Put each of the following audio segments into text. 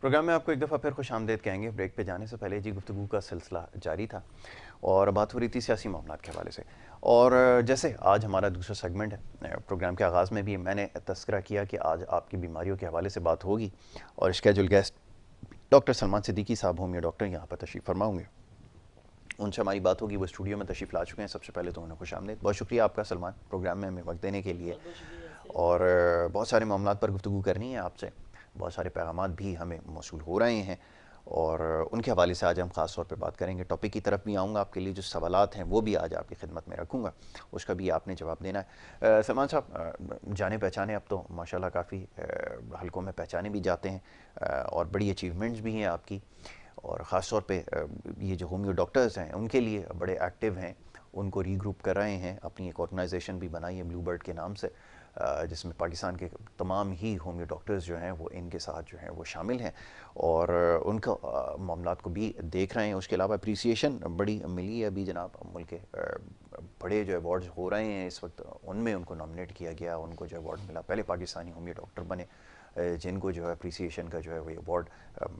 Programme में आपको एक दफ़ा फिर खुश आमदेद कहेंगे। ब्रेक पे जाने से पहले जी गुफ्तगू का सिलसिला जारी था और बात हो रही थी सियासी मामलात के हवाले से। और जैसे आज हमारा दूसरा सेगमेंट है, प्रोग्राम के आगाज़ में भी मैंने तस्करा किया कि आज आपकी बीमारियों के हवाले से बात होगी और schedule guest doctor Salman Siddiqui साहब होंगे, डॉक्टर यहाँ पर तशरीफ़ फरमाऊँगे, उनसे हमारी बात होगी। वो स्टूडियो में तशरीफ़ ला चुके हैं। सबसे पहले तो उन्हें खुश आमदेद, बहुत शुक्रिया आपका सलमान, प्रोग्राम में हमें वक्त देने के लिए। और बहुत सारे मामलात पर गुफ्तगू करनी है आपसे, बहुत सारे पैगामात भी हमें मौसूल हो रहे हैं और उनके हवाले से आज हम ख़ास तौर पे बात करेंगे। टॉपिक की तरफ भी आऊँगा, आपके लिए जो सवालात हैं वो भी आज आपकी खिदमत में रखूँगा, उसका भी आपने जवाब देना है। सलमान साहब, जाने पहचाने अब तो माशाल्लाह काफ़ी हलकों में पहचाने भी जाते हैं और बड़ी अचीवमेंट्स भी हैं आपकी, और ख़ास तौर पे ये जो होम्यो डॉक्टर्स हैं उनके लिए बड़े एक्टिव हैं, उनको रीग्रुप कर रहे हैं, अपनी एक ऑर्गेनाइजेशन भी बनाई है ब्लू बर्ड के नाम से, जिसमें पाकिस्तान के तमाम ही होम्यो डॉक्टर्स जो हैं वो इनके साथ जो हैं वो शामिल हैं और उनका मामलात को भी देख रहे हैं। उसके अलावा अप्रिसिएशन बड़ी मिली है अभी जनाब, मुल्क के बड़े जो अवार्ड्स हो रहे हैं इस वक्त, उनमें उनको नॉमिनेट किया गया, उनको जो अवार्ड मिला, पहले पाकिस्तानी होम्यो डॉक्टर बने जिनको जो है अप्रिसिएशन का जो है वो अवार्ड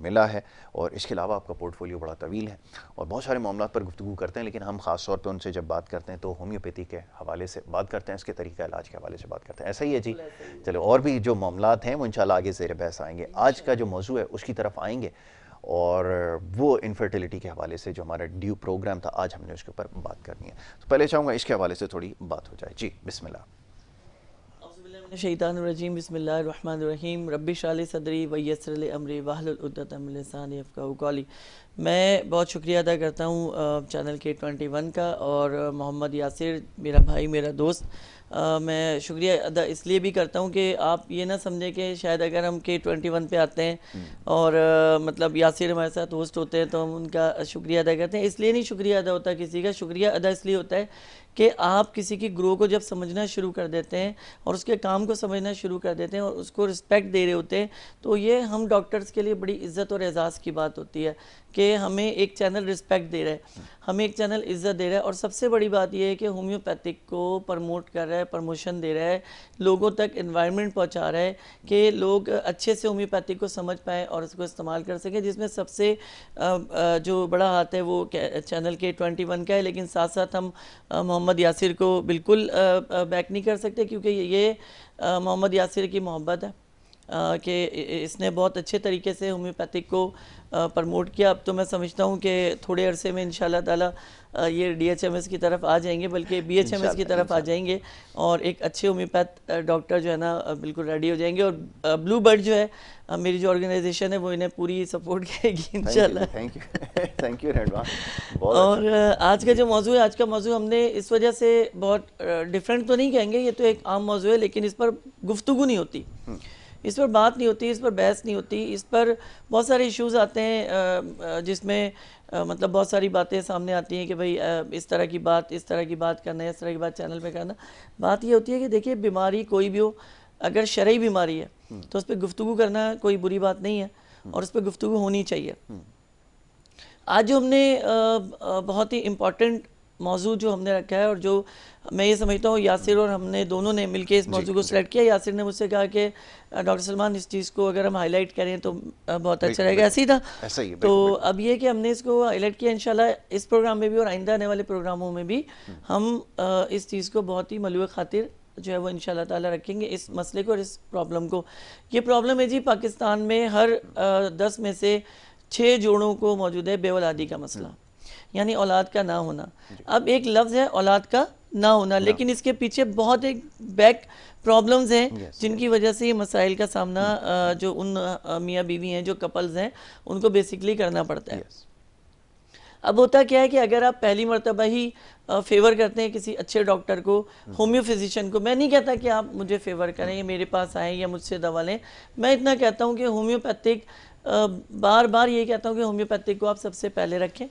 मिला है। और इसके अलावा आपका पोर्टफोलियो बड़ा तवील है और बहुत सारे मामलों पर गुफ्तगू करते हैं, लेकिन हम ख़ास तौर पे उनसे जब बात करते हैं तो होम्योपैथी के हवाले से बात करते हैं, इसके तरीका इलाज के हवाले से बात करते हैं। ऐसा ही है जी। चलो, और भी जो मामलात हैं वो इंशाल्लाह आगे ज़ेर बहस आएंगे। आज का जो मौजू है उसकी तरफ आएंगे और वो इनफर्टिलिटी के हवाले से जो हमारा ड्यू प्रोग्राम था, आज हमने उसके ऊपर बात करनी है। तो पहले चाहूँगा इसके हवाले से थोड़ी बात हो जाए। जी बिस्मिल्लाह। शैतानुर्रजीम बिस्मिल्लाहिर्रहमानिर्रहीम रब्बि इश्रह ली सदरी व यस्सिर ली अमरी वहलुल उक़दतम मिन लिसानी यफ़क़हू क़ौली। मैं बहुत शुक्रिया अदा करता हूँ चैनल K21 का और मोहम्मद यासिर मेरा भाई, मेरा दोस्त। मैं शुक्रिया अदा इसलिए भी करता हूँ कि आप ये ना समझें कि शायद अगर हम K21 पे आते हैं और मतलब यासिर हमारे साथ होस्ट होते हैं तो हम उनका शुक्रिया अदा करते हैं। इसलिए नहीं शुक्रिया अदा होता किसी का, शुक्रिया अदा इसलिए होता है कि आप किसी की ग्रो को जब समझना शुरू कर देते हैं और उसके काम को समझना शुरू कर देते हैं और उसको रिस्पेक्ट दे रहे होते हैं, तो ये हम डॉक्टर्स के लिए बड़ी इज़्ज़त और एजाज़ की बात होती है कि हमें एक चैनल रिस्पेक्ट दे रहा है, हमें एक चैनल इज़्ज़त दे रहा है। और सबसे बड़ी बात यह है कि होम्योपैथिक को प्रमोट कर रहा है, प्रमोशन दे रहा है, लोगों तक एनवायरनमेंट पहुंचा रहा है कि लोग अच्छे से होम्योपैथिक को समझ पाएँ और उसको इस्तेमाल कर सकें। जिसमें सबसे जो बड़ा हाथ है वो चैनल K21 का है, लेकिन साथ साथ हम मोहम्मद यासिर को बिल्कुल बैक नहीं कर सकते, क्योंकि ये मोहम्मद यासिर की मोहब्बत है कि इसने बहुत अच्छे तरीके से होम्योपैथिक को प्रमोट किया। अब तो मैं समझता हूँ कि थोड़े अरसे में इंशाल्लाह ताला ये DHMS की तरफ आ जाएंगे, बल्कि BHMS की तरफ आ जाएंगे और एक अच्छे होम्योपैथ डॉक्टर जो है ना बिल्कुल रेडी हो जाएंगे। और ब्लू बर्ड जो है मेरी जो ऑर्गेनाइजेशन है वो इन्हें पूरी सपोर्ट करेगी इंशाल्लाह। Thank you advance. और आज का जो मौजू है, आज का मौजू हमने इस वजह से बहुत डिफरेंट तो नहीं कहेंगे, ये तो एक आम मौजू है, लेकिन इस पर गुफ्तगू नहीं होती, इस पर बात नहीं होती, इस पर बहस नहीं होती, इस पर बहुत सारे इश्यूज आते हैं जिसमें मतलब बहुत सारी बातें सामने आती हैं कि भाई इस तरह की बात, इस तरह की बात करना है, इस तरह की बात चैनल पे करना। बात ये होती है कि देखिए, बीमारी कोई भी हो, अगर शरई बीमारी है तो उस पर गुफ्तगू करना कोई बुरी बात नहीं है और उस पर गुफ्तगू होनी चाहिए। आज जो हमने बहुत ही इम्पॉर्टेंट मौजू जो हमने रखा है और जो मैं ये समझता हूँ यासिर और हमने दोनों ने मिलकर इस मौजू को सिलेक्ट किया। यासिर ने मुझसे कहा कि डॉक्टर सलमान, इस चीज़ को अगर हम हाईलाइट करें तो बहुत अच्छा रहेगा। ऐसे ही था, तो अब ये कि हमने इसको हाईलाइट किया। इंशाल्लाह इस प्रोग्राम में भी और आइंदा आने वाले प्रोग्रामों में भी हम इस चीज़ को बहुत ही मलूए खातिर जो है वो इंशाल्लाह ताला रखेंगे, इस मसले को और इस प्रॉब्लम को। ये प्रॉब्लम है जी, पाकिस्तान में हर 10 में से 6 जोड़ों को मौजूद है बेऔलादी का मसला, यानी औलाद का ना होना। अब एक लफ्ज़ है औलाद का ना होना, लेकिन इसके पीछे बहुत एक बैक प्रॉब्लम्स हैं जिनकी वजह से ये मसाइल का सामना जो उन मियाँ बीवी हैं, जो कपल्स हैं, उनको बेसिकली करना पड़ता है। अब होता क्या है कि अगर आप पहली मरतबा ही फेवर करते हैं किसी अच्छे डॉक्टर को, होम्यो फिजिशियन को, मैं नहीं कहता कि आप मुझे फेवर करें या मेरे पास आएँ या मुझसे दवा लें, मैं इतना कहता हूँ कि होम्योपैथिक बार बार ये कहता हूँ कि होम्योपैथिक को आप सबसे पहले रखें,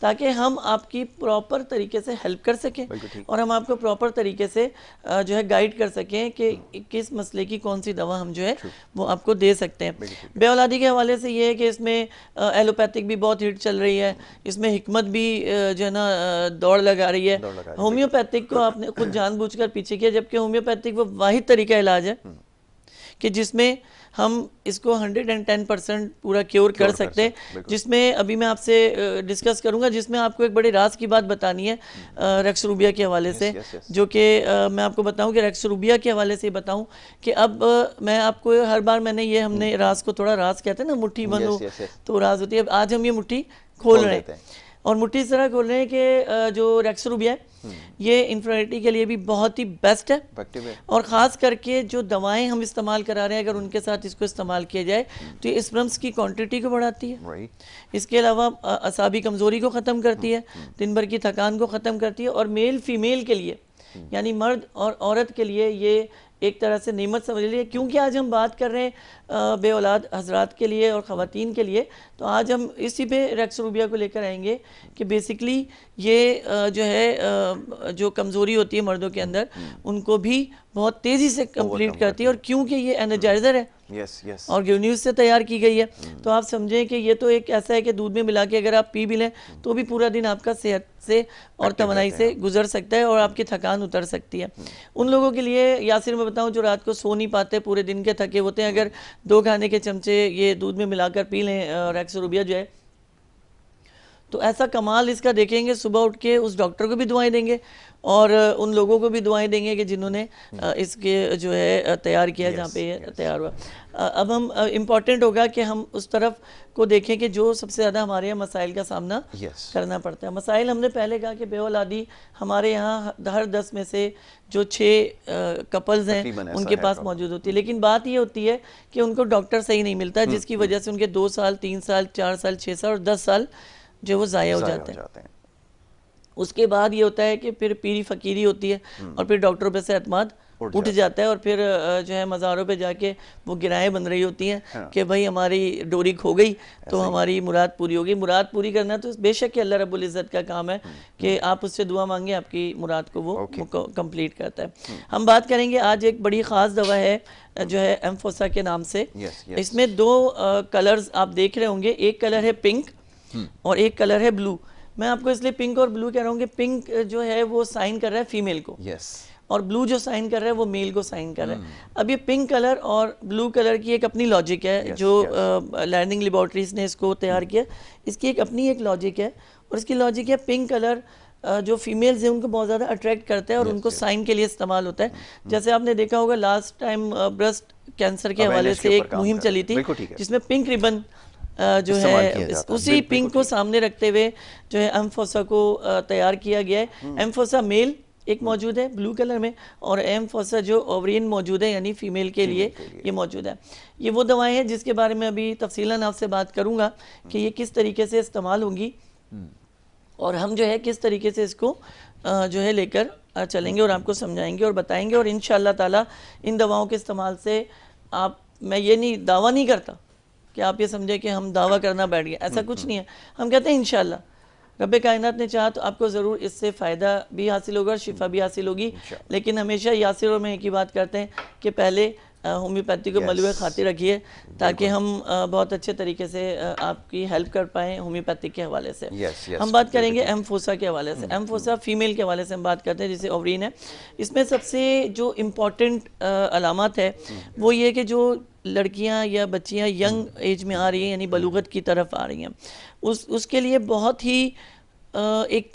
ताकि हम आपकी प्रॉपर तरीके से हेल्प कर सकें और हम आपको प्रॉपर तरीके से जो है गाइड कर सकें कि किस मसले की कौन सी दवा हम जो है वो आपको दे सकते हैं। बेऔलादी के हवाले से ये है कि इसमें एलोपैथिक भी बहुत हिट चल रही है, इसमें हिकमत भी जो है ना दौड़ लगा रही है। होम्योपैथिक को आपने खुद जानबूझकर पीछे किया, जबकि होम्योपैथिक वो वाहिद तरीका इलाज है कि जिसमें हम इसको 110% पूरा क्योर कर सकते हैं, जिसमें अभी मैं आपसे डिस्कस करूंगा, जिसमें आपको एक बड़े राज की बात बतानी है रेक्स रूबिया के हवाले से, जो कि मैं आपको बताऊं कि रेक्स रूबिया के हवाले से बताऊं कि अब मैं आपको हर बार मैंने ये हमने राज को थोड़ा राज कहते हैं ना, मुट्ठी बंद हो तो राज होती है। अब आज हम ये मुट्ठी खोल रहे हैं और मुट्ठी इस तरह खोल रहे हैं कि जो रेक्स रूबिया है ये इन्फर्टिलिटी के लिए भी बहुत ही बेस्ट है और ख़ास करके जो दवाएं हम इस्तेमाल करा रहे हैं अगर उनके साथ इसको इस्तेमाल किया जाए तो ये स्पर्म्स की क्वांटिटी को बढ़ाती है, इसके अलावा असाबी कमज़ोरी को ख़त्म करती है, दिन भर की थकान को ख़त्म करती है और मेल फीमेल के लिए यानी मर्द और औरत के लिए ये एक तरह से नेमत समझ लीजिए। क्योंकि आज हम बात कर रहे हैं बे औलाद हजरात के लिए और ख़वातीन के लिए, तो आज हम इसी पे रेक्स रूबिया को लेकर आएंगे कि बेसिकली ये जो है जो कमज़ोरी होती है मर्दों के अंदर उनको भी बहुत तेज़ी से कंप्लीट करती है और क्योंकि ये एनर्जाइज़र है और ग्यून्यूज से तैयार की गई है, तो आप समझें कि ये तो एक ऐसा है कि दूध में मिला के अगर आप पी भी लें तो भी पूरा दिन आपका सेहत से और तवानाई से गुजर सकता है और आपकी थकान उतर सकती है। उन लोगों के लिए यासिर मैं बताऊं जो रात को सो नहीं पाते, पूरे दिन के थके होते हैं, अगर 2 खाने के चमचे ये दूध में मिलाकर पी लें रेक्स रूबिया जो है तो ऐसा कमाल इसका देखेंगे। सुबह उठ के उस डॉक्टर को भी दुआएं देंगे और उन लोगों को भी दुआएं देंगे कि जिन्होंने इसके जो है तैयार किया जहाँ पे ये तैयार हुआ। अब हम इम्पॉर्टेंट होगा कि हम उस तरफ को देखें कि जो सबसे ज़्यादा हमारे यहाँ मसाइल का सामना करना पड़ता है। मसाइल हमने पहले कहा कि बेऔलादी हमारे यहाँ हर 10 में से जो 6 कपल्स हैं उनके पास मौजूद होती है, लेकिन बात ये होती है कि उनको डॉक्टर सही नहीं मिलता जिसकी वजह से उनके 2 साल 3 साल 4 साल 6 साल और 10 साल जो वो ज़ाया हो जाते हैं। उसके बाद ये होता है कि फिर पीरी फकीरी होती है और फिर डॉक्टरों पे से एतमाद उठ जाता है और फिर जो है मज़ारों पे जाके वो गिराएं बन रही होती हैं कि भाई हमारी डोरी खो गई तो हमारी मुराद पूरी होगी। मुराद पूरी करना तो बेशक कि अल्लाह रब्बुल इज़्ज़त का काम है कि आप उससे दुआ मांगे, आपकी मुराद को वो कंप्लीट करता है। हम बात करेंगे आज एक बड़ी ख़ास दवा है जो है एम्फोसा के नाम से। इसमें 2 कलर्स आप देख रहे होंगे, एक कलर है पिंक और एक कलर है ब्लू। मैं आपको इसलिए पिंक और ब्लू कह रहा हूँ कि पिंक जो है वो साइन कर रहा है फीमेल को और ब्लू जो साइन कर रहा है वो मेल को साइन कर रहा है। अब ये पिंक कलर और ब्लू कलर की एक अपनी लॉजिक है जो लर्निंग लेबॉर्ट्रीज ने इसको तैयार किया, इसकी एक अपनी एक लॉजिक है और इसकी लॉजिक है पिंक कलर जो फीमेल्स हैं उनको बहुत ज़्यादा अट्रैक्ट करता है और उनको साइन के लिए इस्तेमाल होता है। जैसे आपने देखा होगा लास्ट टाइम ब्रेस्ट कैंसर के हवाले से एक मुहिम चली थी जिसमें पिंक रिबन जो है उसी पिंक को सामने रखते हुए जो है एम्फोसा को तैयार किया गया है। एम्फोसा मेल एक मौजूद है ब्लू कलर में और एम्फोसा जो ओवरियन मौजूद है यानी फीमेल के लिए ये मौजूद है। ये वो दवाएं हैं जिसके बारे में अभी तफसीलन आपसे बात करूंगा कि ये किस तरीके से इस्तेमाल होंगी और हम जो है किस तरीके से इसको जो है लेकर चलेंगे और आपको समझाएंगे और बताएंगे। और इंशाअल्लाह ताला इन दवाओं के इस्तेमाल से आप, मैं ये नहीं दावा नहीं करता कि आप ये समझे कि हम दावा करना बैठ गए, ऐसा कुछ नहीं है। हम कहते हैं इंशाअल्लाह रब्बे कायनात ने चाहा तो आपको ज़रूर इससे फ़ायदा भी हासिल होगा और शिफा भी हासिल होगी। लेकिन हमेशा यासिर और मैं एक ही बात करते हैं कि पहले होम्योपैथी को मलबे खातिर रखिए ताकि हम बहुत अच्छे तरीके से आपकी हेल्प कर पाएँ होम्योपैथी के हवाले से। हम बात करेंगे एम्फोसा के हवाले से। एम्फोसा फीमेल के हवाले से हम बात करते हैं जिसे ओवरीन है। इसमें सबसे जो इम्पॉर्टेंट अलामत है वो ये कि जो लड़कियां या बच्चियां यंग एज में आ रही हैं यानी बलूगत की तरफ आ रही हैं उसके लिए बहुत ही एक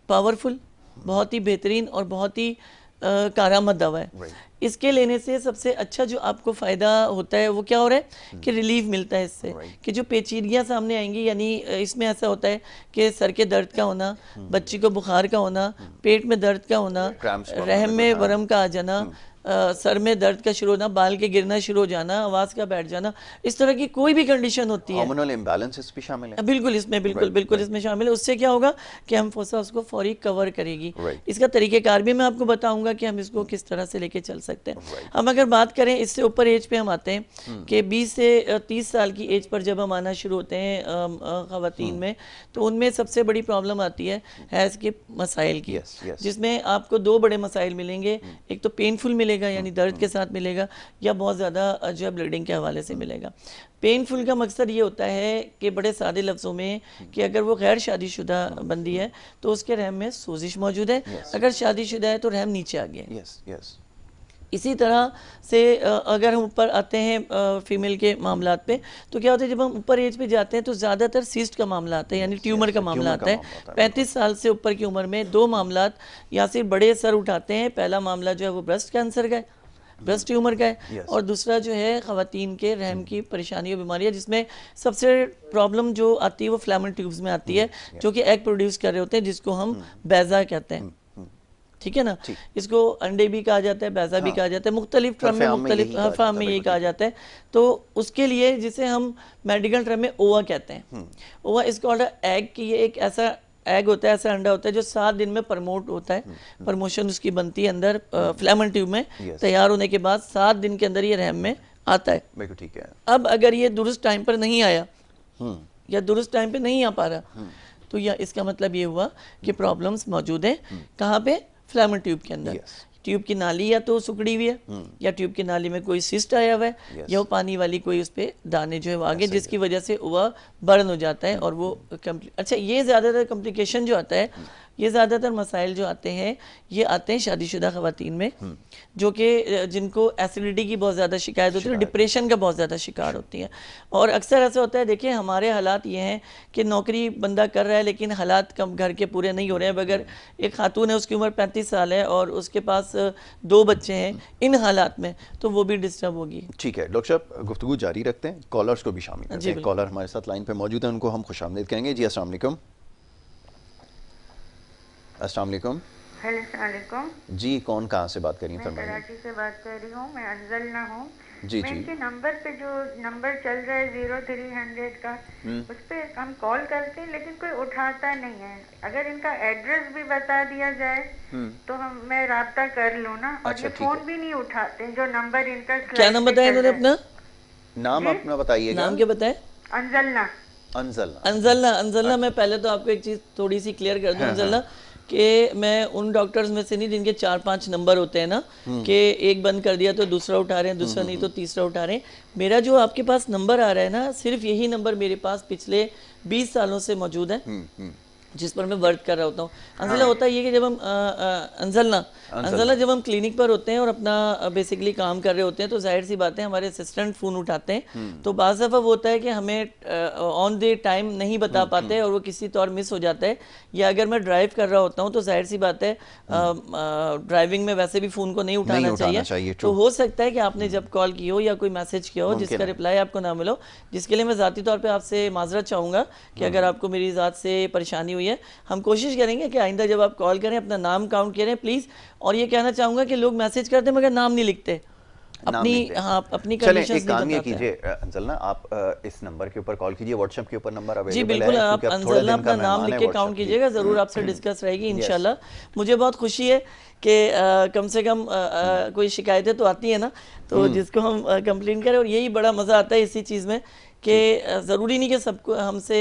पावरफुल, बहुत ही बेहतरीन और बहुत ही कारामद दवा है। इसके लेने से सबसे अच्छा जो आपको फ़ायदा होता है वो क्या हो रहा है कि रिलीफ मिलता है इससे कि जो पेचीदगियाँ सामने आएंगी, यानी इसमें ऐसा होता है कि सर के दर्द का होना, बच्ची को बुखार का होना, पेट में दर्द का होना, रहम में वरम का आ जाना, सर में दर्द का शुरू होना, बाल के गिरना शुरू हो जाना, आवाज़ का बैठ जाना, इस तरह की कोई भी कंडीशन होती है। हार्मोनल इम्बैलेंसेस भी शामिल है बिल्कुल इसमें, बिल्कुल इसमें शामिल है। उससे क्या होगा कि एम्फोसा उसको फौरी कवर करेगी। इसका तरीक़ेकार भी मैं आपको बताऊंगा कि हम इसको किस तरह से लेके चल सकते हैं। हम अगर बात करें इससे ऊपर एज पे हम आते हैं कि 20 से 30 साल की एज पर जब हम आना शुरू होते हैं ख़वातीन में, तो उनमें सबसे बड़ी प्रॉब्लम आती है हैज़ के मसाइल की, जिसमें आपको 2 बड़े मसाइल मिलेंगे। एक तो पेनफुल मिलेगा यानी दर्द के साथ मिलेगा, या बहुत ज़्यादा जो है ब्लीडिंग के हवाले से मिलेगा। पेनफुल का मकसद ये होता है कि बड़े सादे लफ्ज़ों में कि अगर वो गैर शादीशुदा बंदी है तो उसके रहम में सोजिश मौजूद है, अगर शादीशुदा है तो रहम नीचे आ गया। इसी तरह से अगर हम ऊपर आते हैं फीमेल के मामलात पे, तो क्या होता है जब हम ऊपर एज पे जाते हैं तो ज़्यादातर सिस्ट का मामला आता है, यानी ट्यूमर का मामला आता है। 35 साल से ऊपर की उम्र में दो मामलात या सिर्फ बड़े सर उठाते हैं। पहला मामला जो है वो ब्रेस्ट कैंसर का है, ब्रेस्ट ट्यूमर का है, और दूसरा जो है ख़वातीन के रहम की परेशानी और बीमारी है, जिसमें सबसे प्रॉब्लम जो आती है वो फ्लैमल ट्यूब्स में आती है, जो कि एग प्रोड्यूस कर रहे होते हैं, जिसको हम बैजा कहते हैं। ठीक है ना, इसको अंडे भी कहा जाता है, बैजा भी कहा जाता है, मुख्तलिफ टर्म में मुख्तलिफ फार्म में यही कहा जाता है। तो उसके लिए जिसे हम मेडिकल टर्म में ओवा कहते हैं, ओवा इज कॉल्ड एग, की ये एक ऐसा एग होता है, ऐसा अंडा होता है जो 7 दिन में प्रमोट होता है, प्रमोशन उसकी बनती है अंदर फ्लैमन ट्यूब में, तैयार होने के बाद 7 दिन के अंदर ये रहम में आता है। बिल्कुल ठीक है। अब अगर ये दुरुस्त टाइम पर नहीं आया या दुरुस्त टाइम पे नहीं आ पा रहा, तो या इसका मतलब ये हुआ कि प्रॉब्लम्स मौजूद हैं। कहाँ पे? फ्लैमन ट्यूब के अंदर। ट्यूब की नाली या तो सुकड़ी हुई है, या ट्यूब की नाली में कोई सिस्ट आया हुआ है, या वो पानी वाली कोई उस पर दाने जो है वो आगे, जिसकी वजह से वह बर्न हो जाता है और वो अच्छा, ये ज़्यादातर कॉम्प्लिकेशन जो आता है, ये ज़्यादातर मसाइल जो आते हैं ये आते हैं शादीशुदा ख़वातीन में, जो कि जिनको एसिडिटी की बहुत ज़्यादा शिकायत होती है, डिप्रेशन का बहुत ज़्यादा शिकार होती हैं। और अक्सर ऐसा होता है, देखिए हमारे हालात ये हैं कि नौकरी बंदा कर रहा है लेकिन हालात कम घर के पूरे नहीं हो रहे हैं। अगर एक खातून है, उसकी उम्र 35 साल है और उसके पास 2 बच्चे हैं, इन हालात में तो वो भी डिस्टर्ब होगी। ठीक है डॉक्टर साहब, गुफ्तगू जारी रखते हैं, कॉलर्स को भी शामिल करते हैं। कॉलर हमारे साथ लाइन पे मौजूद है, उनको हम खुशामदीद कहेंगे। जी अस्सलाम वालेकुम। अस्सलाम वालेकुम। हेलो अस्सलाम वालेकुम। जी कौन कहाँ से बात कर रही हैं? मैं कराची से बात कर रही हूँ, मैं अंजलना हूँ। जी मैं जी। इनके नंबर पे जो नंबर चल रहा है 0300 का, उस पर हम कॉल करते हैं लेकिन कोई उठाता नहीं है। अगर इनका एड्रेस भी बता दिया जाए तो मैं राब्ता कर लूँ ना। और ये फोन भी नहीं उठाते जो नंबर इनका। क्या नाम बताया इन्होंने अपना? नाम अपना बताइएगा। नाम क्या बताए? अंजलना। अंजलना। मैं पहले तो आपको एक चीज़ थोड़ी सी क्लियर कर दूं अंजलना, कि मैं उन डॉक्टर्स में से नहीं जिनके 4-5 नंबर होते हैं ना, कि एक बंद कर दिया तो दूसरा उठा रहे हैं, दूसरा नहीं तो तीसरा उठा रहे हैं। मेरा जो आपके पास नंबर आ रहा है ना, सिर्फ यही नंबर मेरे पास पिछले 20 सालों से मौजूद है, जिस पर मैं वर्क कर रहा होता हूँ। अंजला होता है ये कि जब हम अंजला जब हम क्लिनिक पर होते हैं और अपना बेसिकली काम कर रहे होते हैं, तो जाहिर सी बात है हमारे असिस्टेंट फ़ोन उठाते हैं, तो बाज़ दफ़ा वो होता है कि हमें ऑन द टाइम नहीं बता पाते और वो किसी तौर मिस हो जाता है। या अगर मैं ड्राइव कर रहा होता हूँ तो जाहिर सी बात है ड्राइविंग में वैसे भी फ़ोन को नहीं उठाना चाहिए। तो हो सकता है कि आपने जब कॉल की हो या कोई मैसेज किया हो जिसका रिप्लाई आपको ना मिलो, जिसके लिए मैं ज़ाती तौर पर आपसे माजरत चाहूँगा कि अगर आपको मेरी ज़ात से परेशानी हुई है। हम कोशिश करेंगे कि आइंदा जब आप कॉल करें अपना नाम काउंट करें प्लीज़। और ये कहना चाहूँगा कि लोग मैसेज करते हैं मगर नाम नहीं लिखते, अपनी कंडीशंस नहीं बताते। कीजिए अंजलना, आप इस नंबर के ऊपर कॉल कीजिए, व्हाट्सएप के ऊपर नंबर अवेलेबल है। जी बिल्कुल, आप अंजलना अपना नाम लिख के काउंट कीजिएगा, ज़रूर आपसे डिस्कस रहेगी इंशाल्लाह। मुझे बहुत खुशी है कि कम से कम कोई शिकायतें तो आती है ना, तो जिसको हम कंप्लेन करें, और यही बड़ा मज़ा आता है इसी चीज़ में कि ज़रूरी नहीं कि सबको हमसे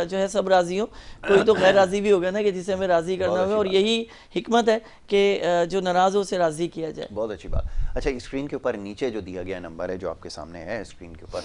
जो है सब राज़ी हो, कोई तो गैर राज़ी भी होगा ना कि जिसे हमें राज़ी करना होगा, और यही हिकमत है कि जो नाराज़ हो उसे राज़ी किया जाए। बहुत अच्छी बात। अच्छा, स्क्रीन के ऊपर नीचे जो दिया गया नंबर है जो आपके सामने है स्क्रीन के ऊपर,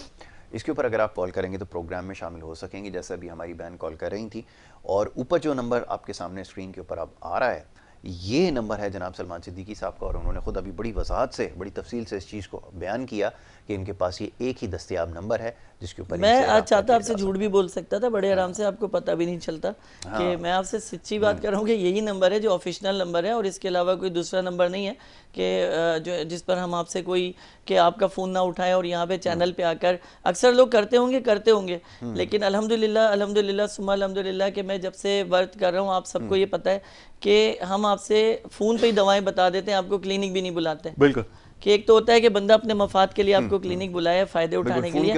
इसके ऊपर अगर आप कॉल करेंगे तो प्रोग्राम में शामिल हो सकेंगे, जैसे अभी हमारी बहन कॉल कर रही थी। और ऊपर जो नंबर आपके सामने स्क्रीन के ऊपर अब आ रहा है, ये नंबर है जनाब सलमान सिद्दीकी साहब का, और उन्होंने खुद अभी बड़ी वजाहत से, बड़ी तफसील से इस चीज़ को बयान किया कि इनके पास ये एक ही दस्तयाब नंबर है जिसके ऊपर मैं आज चाहता आपसे झूठ भी बोल सकता था बड़े आराम से, आपको पता भी नहीं चलता कि मैं आपसे सच्ची बात कर रहा हूँ कि यही नंबर है जो ऑफिशियल नंबर है, और इसके अलावा कोई दूसरा नंबर नहीं है कि जो जिस पर हम आपसे कोई कि आपका फ़ोन ना उठाएं और यहाँ पे चैनल पे आकर, अक्सर लोग करते होंगे, लेकिन अल्हम्दुलिल्लाह सुम्मा अल्हम्दुलिल्लाह कि मैं जब से वर्क कर रहा हूँ, आप सबको ये पता है कि हम आपसे फ़ोन पे ही दवाएं बता देते हैं, आपको क्लिनिक भी नहीं बुलाते। बिल्कुल, कि एक तो होता है कि बंदा अपने मफाद के लिए आपको क्लिनिक बुलाए फ़ायदे उठाने के लिए।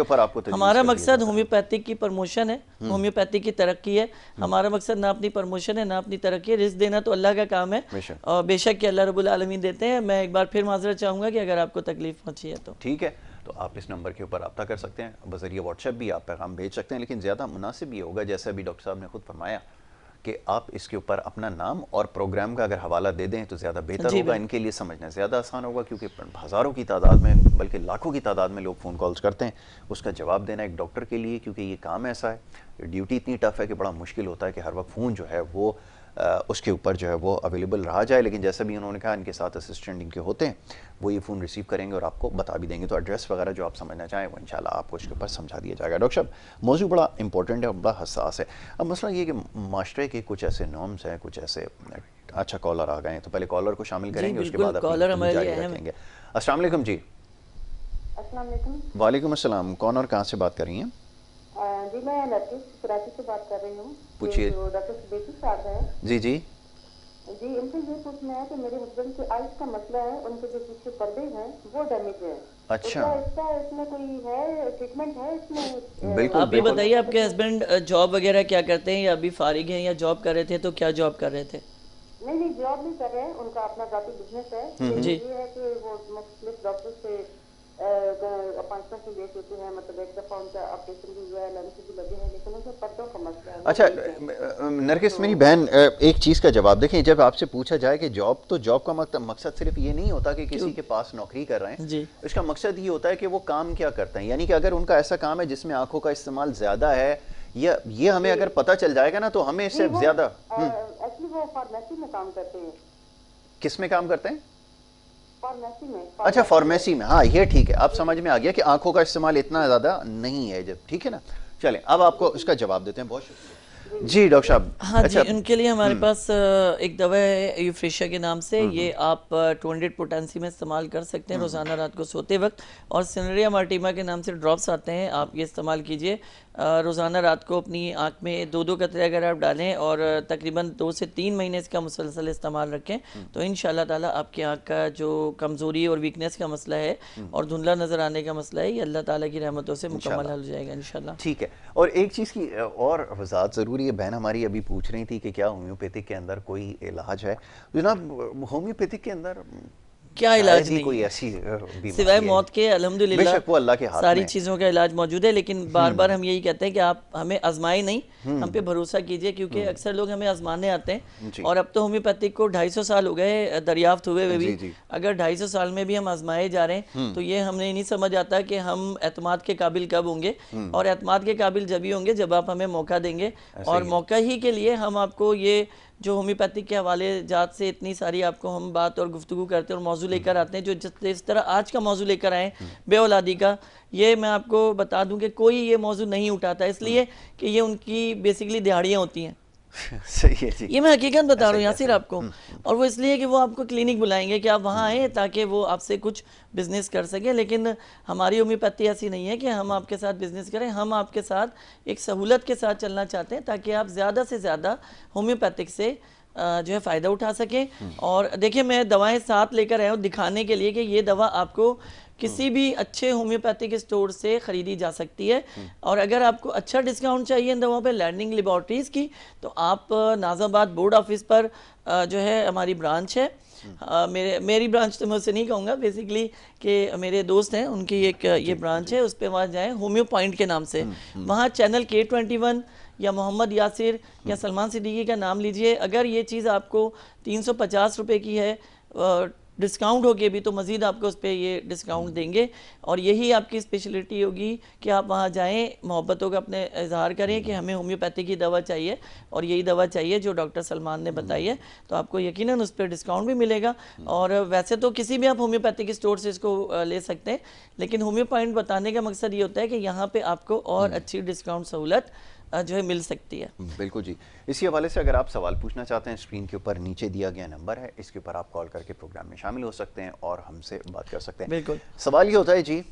हमारा मकसद होम्योपैथिक की प्रमोशन है, होम्योपैथिक की तरक्की है। हमारा मकसद ना अपनी प्रमोशन है ना अपनी तरक्की है। रिस्क देना तो अल्लाह का काम है, और बेशक कि अल्लाह रब्बुल आलमीन देते हैं। मैं एक बार फिर माजरत चाहूँगा कि अगर आपको तकलीफ पहुँची है तो ठीक है, तो आप इस नंबर के ऊपर रब्ता कर सकते हैं, बज़रिए व्हाट्सएप भी आप पैगाम भेज सकते हैं, लेकिन ज़्यादा मुनासिब ये होगा, जैसे अभी डॉक्टर साहब ने खुद फरमाया कि आप इसके ऊपर अपना नाम और प्रोग्राम का अगर हवाला दे दें तो ज़्यादा बेहतर होगा, इनके लिए समझना ज़्यादा आसान होगा, क्योंकि हज़ारों की तादाद में बल्कि लाखों की तादाद में लोग फ़ोन कॉल्स करते हैं। उसका जवाब देना एक डॉक्टर के लिए, क्योंकि ये काम ऐसा है, ड्यूटी इतनी टफ है कि बड़ा मुश्किल होता है कि हर वक्त फ़ोन जो है वो उसके ऊपर जो है वो अवेलेबल रहा जाए। लेकिन जैसा भी उन्होंने कहा, इनके साथ असिस्टेंट इनके होते हैं, वो ये फ़ोन रिसीव करेंगे और आपको बता भी देंगे। तो एड्रेस वगैरह जो आप समझना चाहें वो इंशाल्लाह आपको इसके ऊपर समझा दिया जाएगा। डॉक्टर साहब, मौजू बड़ा इंपॉर्टेंट है और बड़ा हसास है। अब मसला ये कि माशरे के कुछ ऐसे नॉर्म्स हैं, कुछ ऐसे, अच्छा कॉलर आ गए हैं, तो पहले कॉलर को शामिल करेंगे, उसके बाद कॉलर अपनी हमारे जारी लिए अहम है। रखेंगे। अस्सलाम वालेकुम जी। अस्सलाम वालेकुम। वालेकुम अस्सलाम, कौन और कहाँ से बात कर रही हैं? जी मैं नरगिस कराची से बात कर रही हूँ। पूछिए। जो डॉक्टर सुबेती साहब हैं जी जी जी, इनसे ये पूछना है कि मेरे हस्बैंड के आइज का मसला है, उनके जो पीछे पर्दे हैं वो डैमेज है। अच्छा। तो इसका इसमें कोई है ट्रीटमेंट है इसमें? बिल्कुल आप ये बिल्कुल। बताइए, आपके हस्बैंड जॉब वगैरह क्या करते हैं, या अभी फारिग हैं, या जॉब कर रहे थे, तो क्या जॉब कर रहे थे? नहीं नहीं, जॉब नहीं कर रहे हैं, उनका अपना जाती बिजनेस है। लेकिन जी। ये है कि वो मुख्तलिफ डॉक्टर से अपॉइंटमेंट भी ले चुके हैं, मतलब एक दफा उनका ऑपरेशन भी हुआ है, लेंस भी लगे हैं, लेकिन उनके पर्दों का मसला है। अच्छा नरगिस मेरी बहन, एक चीज़ का जवाब देखें, जब आपसे पूछा जाए कि जॉब, तो जॉब का मकसद सिर्फ ये नहीं होता कि किसी के पास नौकरी कर रहे हैं जी। इसका मकसद ये होता है कि वो काम क्या करते हैं। यानी कि अगर उनका ऐसा काम है जिसमें आंखों का इस्तेमाल ज़्यादा है, या ये हमें अगर पता चल जाएगा ना, तो हमें इससे ज़्यादा। एक्चुअली वो फार्मेसी में काम करते हैं। किस में काम करते हैं? फार्मेसी में। अच्छा, फार्मेसी में, हाँ ये ठीक है, अब समझ में आ गया कि आंखों का इस्तेमाल इतना ज़्यादा नहीं है जब, ठीक है ना। चलें, अब आपको इसका जवाब देते हैं। बहुत शुक्रिया जी डॉक्टर साहब। हाँ अच्छा, जी, उनके लिए हमारे पास एक दवा है यूफ्रेशिया के नाम से। ये आप 200 पोटेंसी में इस्तेमाल कर सकते हैं रोज़ाना रात को सोते वक्त। और सिनरिया मार्टिमा के नाम से ड्रॉप्स आते हैं, आप ये इस्तेमाल कीजिए रोज़ाना रात को। अपनी आँख में 2-2 कतरे अगर आप डालें और तकरीबन 2 से 3 महीने इसका मुसलसल इस्तेमाल रखें, तो इंशाल्लाह ताला आपकी आँख का जो कमज़ोरी और वीकनेस का मसला है और धुंधला नज़र आने का मसला है, ये अल्लाह ताला की रहमतों से मुकम्मल हल हो जाएगा इंशाल्लाह। ठीक है। और एक चीज़ की और वजाहत ज़रूरी है, बहन हमारी अभी पूछ रही थी कि क्या होम्योपैथिक के अंदर कोई इलाज है। जनाब, होम्योपैथिक के अंदर क्या शायद इलाज ही नहीं कोई है, ऐसी बीमारी सिवाय है। मौत के। अल्हम्दुलिल्लाह बेशक वो अल्लाह के हाथ सारी में है। चीज़ों का इलाज मौजूद है, लेकिन बार बार हम यही कहते हैं कि आप हमें आजमाए नहीं, हम पे भरोसा कीजिए, क्योंकि अक्सर लोग हमें आजमाने आते हैं। जी। और अब तो होम्योपैथिक को 250 साल हो गए दरियाफ्त हुए हुए भी। जी, जी। अगर 250 साल में भी हम आजमाए जा रहे हैं, तो ये हमें नहीं समझ आता कि हम एतमाद के काबिल कब होंगे। और एतमाद के काबिल जब ही होंगे जब आप हमें मौका देंगे, और मौका ही के लिए हम आपको ये जो होम्योपैथिक के हवाले जात से इतनी सारी आपको हम बात और गुफ्तगू करते हैं और मौजू लेकर आते हैं, जो जिस तरह आज का मौजू लेकर आए बे औलादी का, ये मैं आपको बता दूं कि कोई ये मौजू नहीं उठाता, इसलिए कि ये उनकी बेसिकली दिहाड़ियाँ होती हैं। सही है जी। ये मैं हकीकत बता रहा हूँ ऐसा यासिर ही। आपको। और वो इसलिए कि वो आपको क्लिनिक बुलाएंगे कि आप वहाँ आएँ, ताकि वो आपसे कुछ बिजनेस कर सकें। लेकिन हमारी होम्योपैथी ऐसी नहीं है कि हम आपके साथ बिजनेस करें, हम आपके साथ एक सहूलत के साथ चलना चाहते हैं, ताकि आप ज़्यादा से ज़्यादा होम्योपैथिक से जो है फ़ायदा उठा सकें। और देखिए, मैं दवाएं साथ लेकर आया हूँ दिखाने के लिए कि ये दवा आपको किसी भी अच्छे होम्योपैथिक स्टोर से ख़रीदी जा सकती है। और अगर आपको अच्छा डिस्काउंट चाहिए इन दवाओं पे लैंडिंग लेबॉर्ट्रीज़ की, तो आप नाज़ाबाद बोर्ड ऑफिस पर जो है हमारी ब्रांच है। मेरी ब्रांच तो मैं उससे नहीं कहूँगा, बेसिकली कि मेरे दोस्त हैं उनकी एक ये ब्रांच है, उस पर वहाँ जाएँ, होम्यो पॉइंट के नाम से। वहाँ चैनल K21 या मोहम्मद यासिर या सलमान सिद्दीकी का नाम लीजिए। अगर ये चीज़ आपको 350 रुपये की है, डिस्काउंट होके भी, तो मज़ीद आपको उस पर ये डिस्काउंट देंगे। और यही आपकी स्पेशलिटी होगी कि आप वहाँ जाएं, मोहब्बतों का अपने इजहार करें कि हमें होम्योपैथी की दवा चाहिए और यही दवा चाहिए जो डॉक्टर सलमान ने बताई है, तो आपको यकीनन उस पर डिस्काउंट भी मिलेगा। और वैसे तो किसी भी आप होम्योपैथिक स्टोर से इसको ले सकते हैं, लेकिन होम्यो पॉइंट बताने का मकसद ये होता है कि यहाँ पर आपको और अच्छी डिस्काउंट सहूलत जो है मिल सकती है। बिल्कुल जी। इसी हवाले से अगर आप सवाल पूछना चाहते हैं, स्क्रीन के ऊपर नीचे दिया गया नंबर है, इसके ऊपर आप कॉल करके प्रोग्राम में शामिल हो सकते हैं और हमसे बात कर सकते हैं। बिल्कुल। सवाल ये होता है जी,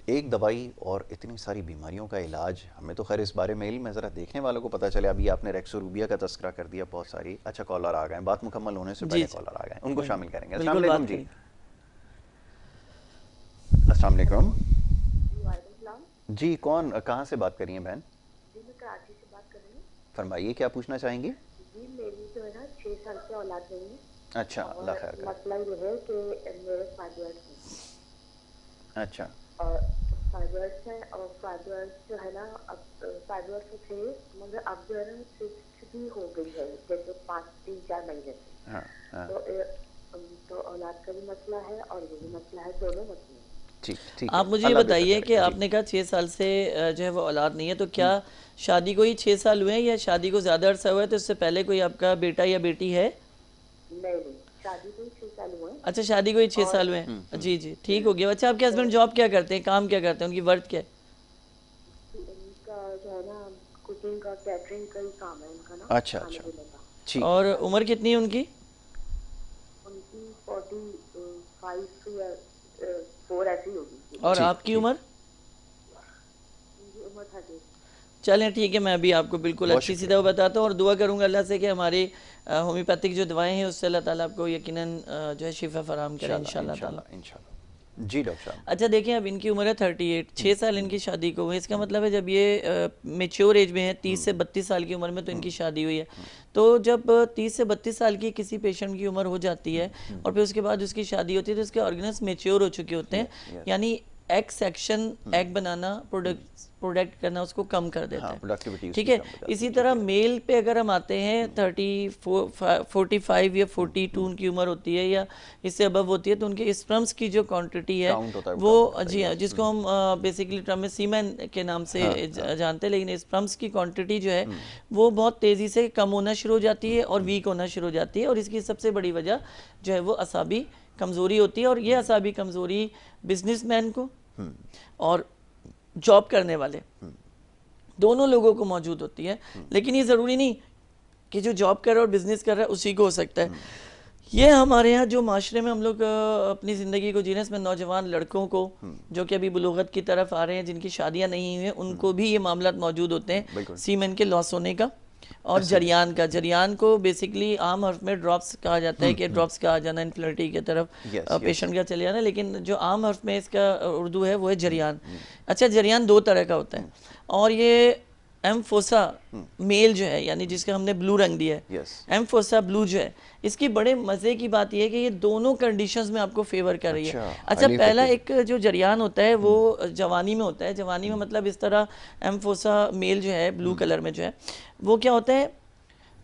एक दवाई और इतनी सारी बीमारियों का इलाज, हमें तो खैर इस बारे में इल्म है, ज़रा देखने वालों को पता चले। अभी आपने रेक्सोरूबिया का तस्करा कर दिया, बहुत सारी। अच्छा, कॉलर आ गए, बात मुकम्मल होने से पहले कॉलर आ गए, उनको शामिल करेंगे। अस्सलाम वालेकुम जी। अस्सलाम वालेकुम जी, कौन कहाँ से बात कर रही हैं बहन? जी मैं कराची से बात कर रही हूँ। फरमाइए, क्या पूछना चाहेंगी? जी मेरी जो है ना 6 साल से औलाद नहीं है। अच्छा, अल्लाह खैर करे। मसला ये है कि मेरे फाइबर्स हैं। अच्छा। और फाइबर्स हैं, और फाइबर्स जो है ना, अब फाइबर्स थे, मगर अब जो है ना सिस्ट भी हो गई है, जैसे 3-4 महीने से। हाँ, हाँ। तो औलाद का भी मसला है और ये भी मसला है, दोनों मसले हैं। ठीक ठीक आप है, मुझे ये अल्लाह बेहतर बताइए करे। कि जी। आपने कहा 6 साल से जो है वो औलाद नहीं है, तो क्या शादी को ही 6 साल हुए हैं या शादी को ज़्यादा अरसा हुआ है, तो इससे पहले कोई आपका बेटा या बेटी है? नहीं, शादी को ही 6 साल हुए हैं। अच्छा, शादी को ही 6 साल हुए हैं। जी जी, ठीक हो गया। अच्छा, आपके हस्बैंड जॉब क्या करते हैं, काम क्या करते हैं, उनकी वर्क क्या है? इनका जो है ना कुकिंग का, कैटरिंग का ही काम है इनका ना, अच्छा खाने अच्छा, पीने का। ठीक। और उम्र कितनी है उनकी? उनकी 45 या 4 ऐसी होगी। और ठीक आपकी ठीक। उम्र? उनकी उम्र 30। चलें ठीक है, मैं अभी आपको बिल्कुल बहुत अच्छी सी शुक्रिया। दवा बताता हूँ और दुआ करूँगा अल्लाह से कि हमारी होम्योपैथिक जो दवाएं हैं उससे अल्लाह ताला आपको यकीनन जो है शिफा फराम करें इंशाल्लाह ताला। इंशाल्लाह इंशाल्लाह। जी डॉक्टर साहब। अच्छा देखिए, अब इनकी उम्र है 38, 6 साल इनकी शादी को हुए। इसका मतलब है जब ये मेच्योर एज में है, 30 से 32 साल की उम्र में तो इनकी शादी हुई है। तो जब 30 से 32 साल की किसी पेशेंट की उम्र हो जाती है और फिर उसके बाद उसकी शादी होती है तो उसके ऑर्गेन्स मेच्योर हो चुके होते हैं, yes. यानी एग सेक्शन, एग बनाना, प्रोडक्ट करना उसको कम कर देता हाँ, है। प्रोडक्टिविटी ठीक है, इसी तरह मेल पे अगर हम आते हैं 45 या 42 उनकी उम्र होती है या इससे अबव होती है, तो उनके स्पर्म्स की जो क्वांटिटी है काउंट होता है वो जी हाँ, जिसको हम बेसिकली टर्म में सीमेन के नाम से जानते हैं, लेकिन स्पर्म्स की क्वांटिटी जो है वो बहुत तेज़ी से कम होना शुरू हो जाती है और वीक होना शुरू हो जाती है, और इसकी सबसे बड़ी वजह जो है वो असाबी कमज़ोरी होती है। और ये असाबी कमज़ोरी बिजनेसमैन को और जॉब करने वाले दोनों लोगों को मौजूद होती है, लेकिन ये ज़रूरी नहीं कि जो जॉब कर रहा है और बिजनेस कर रहा है उसी को हो सकता है। ये हमारे यहाँ जो माशरे में हम लोग अपनी ज़िंदगी को जी रहे हैं, इसमें नौजवान लड़कों को जो कि अभी बुलूगत की तरफ आ रहे हैं, जिनकी शादियाँ नहीं हुई हैं, उनको भी ये मामला मौजूद होते हैं, सीमेन के लॉस होने का और जरियान का। जरियान को बेसिकली आम हर्फ में ड्रॉप्स कहा जाता है कि ड्रॉप्स का आ जाना, इनफिनिटी की तरफ पेशेंट का चले जाना, लेकिन जो आम हर्फ में इसका उर्दू है वो है जरियान। अच्छा, जरियान 2 तरह का होता है और ये एम्फोसा मेल जो है, यानी जिसका हमने ब्लू रंग दिया है, एम्फोसा ब्लू जो है, इसकी बड़े मज़े की बात यह है कि ये दोनों कंडीशंस में आपको फेवर कर रही है। अच्छा, पहला एक जो जरियान होता है वो जवानी में होता है। जवानी में मतलब इस तरह एम्फोसा मेल जो है ब्लू कलर में जो है वो क्या होता है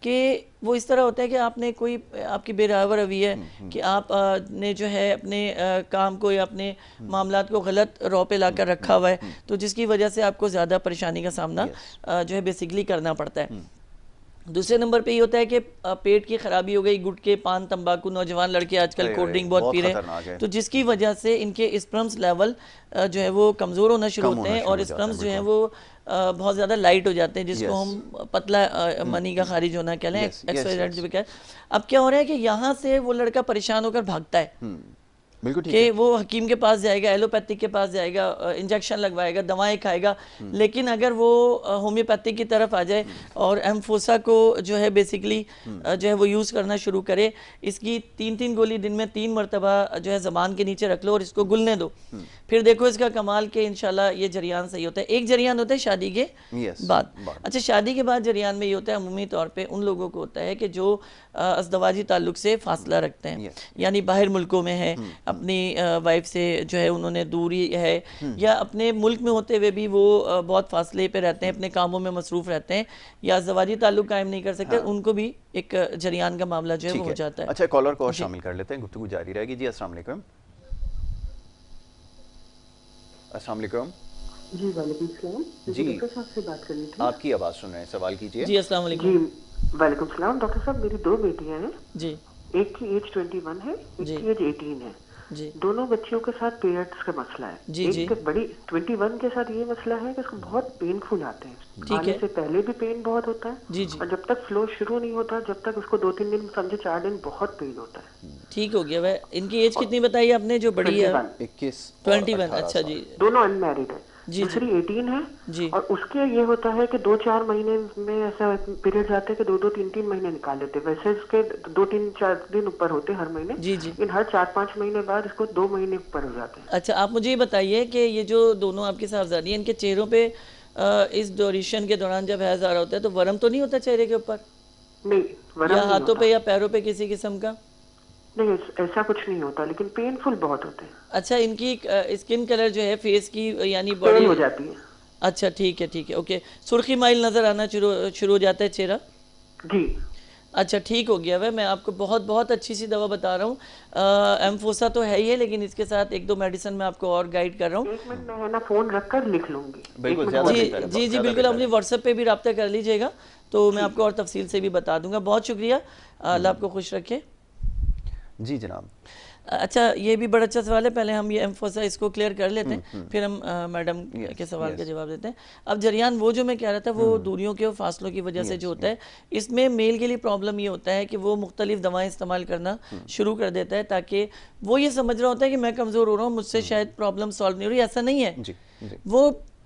कि वो इस तरह होता है कि आपने कोई आपकी बेरावर रवि है कि आप ने जो है अपने काम को या अपने मामलात को गलत रौ पे लाकर रखा हुआ है, तो जिसकी वजह से आपको ज़्यादा परेशानी का सामना जो है बेसिकली करना पड़ता है। दूसरे नंबर पे ये होता है कि पेट की खराबी हो गई, गुटके, पान, तंबाकू, नौजवान लड़के आजकल कोल्ड ड्रिंक बहुत पी रहे हैं, तो जिसकी वजह से इनके स्पर्म्स लेवल जो है वो कमज़ोर होना शुरू होते हैं और स्पर्म्स जो है वो बहुत ज़्यादा लाइट हो जाते हैं, जिसको हम पतला मनी का खारिज होना कह लें, एक्सवाइजेड जो भी कहें। अब क्या हो रहा है कि यहाँ से वो लड़का परेशान होकर भागता है कि वो हकीम के पास जाएगा, एलोपैथिक के पास जाएगा, इंजेक्शन लगवाएगा, दवाएं खाएगा, लेकिन अगर वो होम्योपैथिक की तरफ आ जाए और एम्फोसा को जो है बेसिकली जो है वो यूज़ करना शुरू करे, इसकी 3-3 गोली दिन में 3 मरतबा जो है ज़बान के नीचे रख लो और इसको गुलने दो, फिर देखो इसका कमाल के इंशाल्लाह ये जरियान सही होता है। एक जरियान होता है शादी के बाद। अच्छा, शादी के बाद जरियान में ये होता है अमूमी तौर पे उन लोगों को होता है कि जो अज़दवाजी ताल्लुक़ से फासला रखते हैं, यानी बाहर मुल्कों में है, अपनी वाइफ से जो है उन्होंने दूरी है, या अपने मुल्क में होते हुए भी वो बहुत फासले पे रहते हैं, अपने कामों में मसरूफ़ रहते हैं या अज़दवाजी ताल्लुक़ कायम नहीं कर सकते, उनको भी एक जरियान का मामला जो है वो हो जाता है। अच्छा, कॉलर को और शामिल कर लेते हैं, गुफ्तगू जारी रहेगी। जी अस्सलाम वालेकुम। अस्सलाम वालेकुम। जी वालेकुम सलाम। जी, डॉक्टर साहब से बात करनी थी। आपकी आवाज़ सुन रहे हैं, सवाल कीजिए। जी अस्सलाम वालेकुम। जी वालेकुम सलाम। डॉक्टर साहब, मेरी 2 बेटियां हैं जी। एक की एज 21 है, एक की एज 18 है जी। दोनों बच्चियों के साथ पीरियड्स का मसला है। जी जी। एक बड़ी 21 के साथ ये मसला है कि उसको बहुत पेनफुल आते हैं, आने से पहले भी पेन बहुत होता है जी जी। और जब तक फ्लो शुरू नहीं होता, जब तक उसको 2-3 दिन समझे 4 दिन बहुत पेन होता है। ठीक हो गया। वह इनकी एज कितनी बताई आपने जो बड़ी है? 21। अच्छा जी। दोनों अनमैरिड है। जी, दूसरी 18 है जी। और उसके ये होता है कि 2-4 महीने में ऐसा पीरियड आते हैं कि 2-2, 3-3 महीने निकाल लेते हैं। वैसे इसके 2-3-4 दिन ऊपर होते हैं हर महीने, जी जी। लेकिन हर 4-5 महीने बाद इसको 2 महीने ऊपर हो जाते हैं। अच्छा, आप मुझे ये बताइए कि ये जो दोनों आपकी साहबजादी हैं, इनके चेहरों पे इस ड्यूरेशन के दौरान जब हैज आ रहा होता है तो वर्म तो नहीं होता चेहरे के ऊपर? नहीं, या हाथों पे या पैरों पे किसी किस्म का? नहीं, ऐसा कुछ नहीं होता, लेकिन पेनफुल बहुत होते हैं। अच्छा, इनकी स्किन कलर जो है फेस की यानी बॉडी हो जाती है। अच्छा ठीक है, ओके। सुर्खी माइल नजर आना शुरू हो जाता है चेहरा? जी। अच्छा ठीक हो गया। वह मैं आपको बहुत बहुत अच्छी सी दवा बता रहा हूँ। एम्फोसा तो है ही है, लेकिन इसके साथ एक दो मेडिसिन मैं आपको और गाइड कर रहा हूँ। 1 मिनट में है ना, फोन रखकर लिख लूंगी। बिल्कुल, 1 मिनट ज़्यादा जी बेहतर है, जी जी ज़्यादा बिल्कुल, आप बेहतर मुझे है। व्हाट्सएप पे भी रब्ता कर लीजिएगा, तो मैं आपको और तफसील से भी बता दूंगा। बहुत शुक्रिया, अल्लाह आपको खुश रखे। जी जनाब। अच्छा, ये भी बड़ा अच्छा सवाल है। पहले हम ये एम्फोसा इसको क्लियर कर लेते हैं, फिर हम मैडम यस, के सवाल का यस, जवाब देते हैं। अब जरियान, वो जो मैं कह रहा था, वो दूरियों के और फासलों की वजह से जो यस, होता है, इसमें मेल के लिए प्रॉब्लम ये होता है कि वो मुख्तलिफ दवाएं इस्तेमाल करना शुरू कर देता है, ताकि वो ये समझ रहा होता है कि मैं कमज़ोर हो रहा हूँ, मुझसे शायद प्रॉब्लम सॉल्व नहीं हो रही। ऐसा नहीं है। जी, जी। वो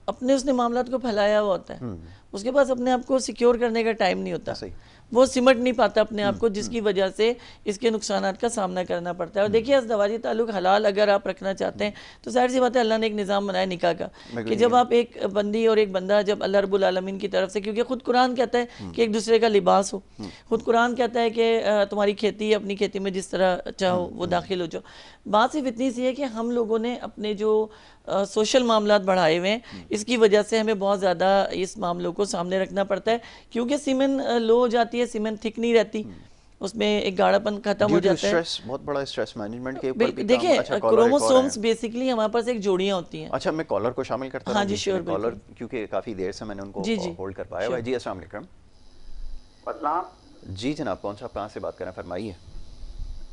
अपने उसने मामलात को फैलाया हुआ होता है, उसके पास अपने आप को सिक्योर करने का टाइम नहीं होता, ऐसा ही। वो सिमट नहीं पाता अपने आप को, जिसकी वजह से इसके नुकसानात का सामना करना पड़ता है। और देखिए, अज़दवाजी ताल्लुक हलाल अगर आप रखना चाहते हैं तो जाहिर सी बात है, अल्लाह ने एक निज़ाम बनाया निकाह का, कि जब आप एक बंदी और एक बंदा, जब अल्लाह रब्बुल आलमीन की तरफ से, क्योंकि खुद कुरान कहता है कि एक दूसरे का लिबास हो, खुद कुरान कहता है कि तुम्हारी खेती अपनी खेती में जिस तरह चाहो वो दाखिल हो जाओ। बात सिर्फ इतनी सी है कि हम लोगों ने अपने जो सोशल मामलात बढ़ाए हुए हैं, इसकी वजह से हमें बहुत ज़्यादा इस मामलों को सामने रखना पड़ता है, क्योंकि सीमेंट लो हो जाती है, सीमेंट थिक नहीं रहती, उसमें एक गाढ़ापन खत्म हो जाता है। स्ट्रेस, बहुत बड़ा स्ट्रेस मैनेजमेंट के ऊपर भी काम। देखिए, अच्छा, कॉलर एक और क्रोमोसोम्स है। बेसिकली हमारे पास एक जोड़ियाँ होती हैं। अच्छा, मैं कॉलर को शामिल करता हाँ रहूं जी, बीच श्योर, में, कॉलर, बिल्कुल क्योंकि काफ़ी देर से मैंने उनको जी जी होल्ड कर पाया हुआ है। श्योर। जी अस्सलाम वालेकुम। जी जनाब, कौन सा, आप कहाँ से बात कर रहे हैं, फरमाइए।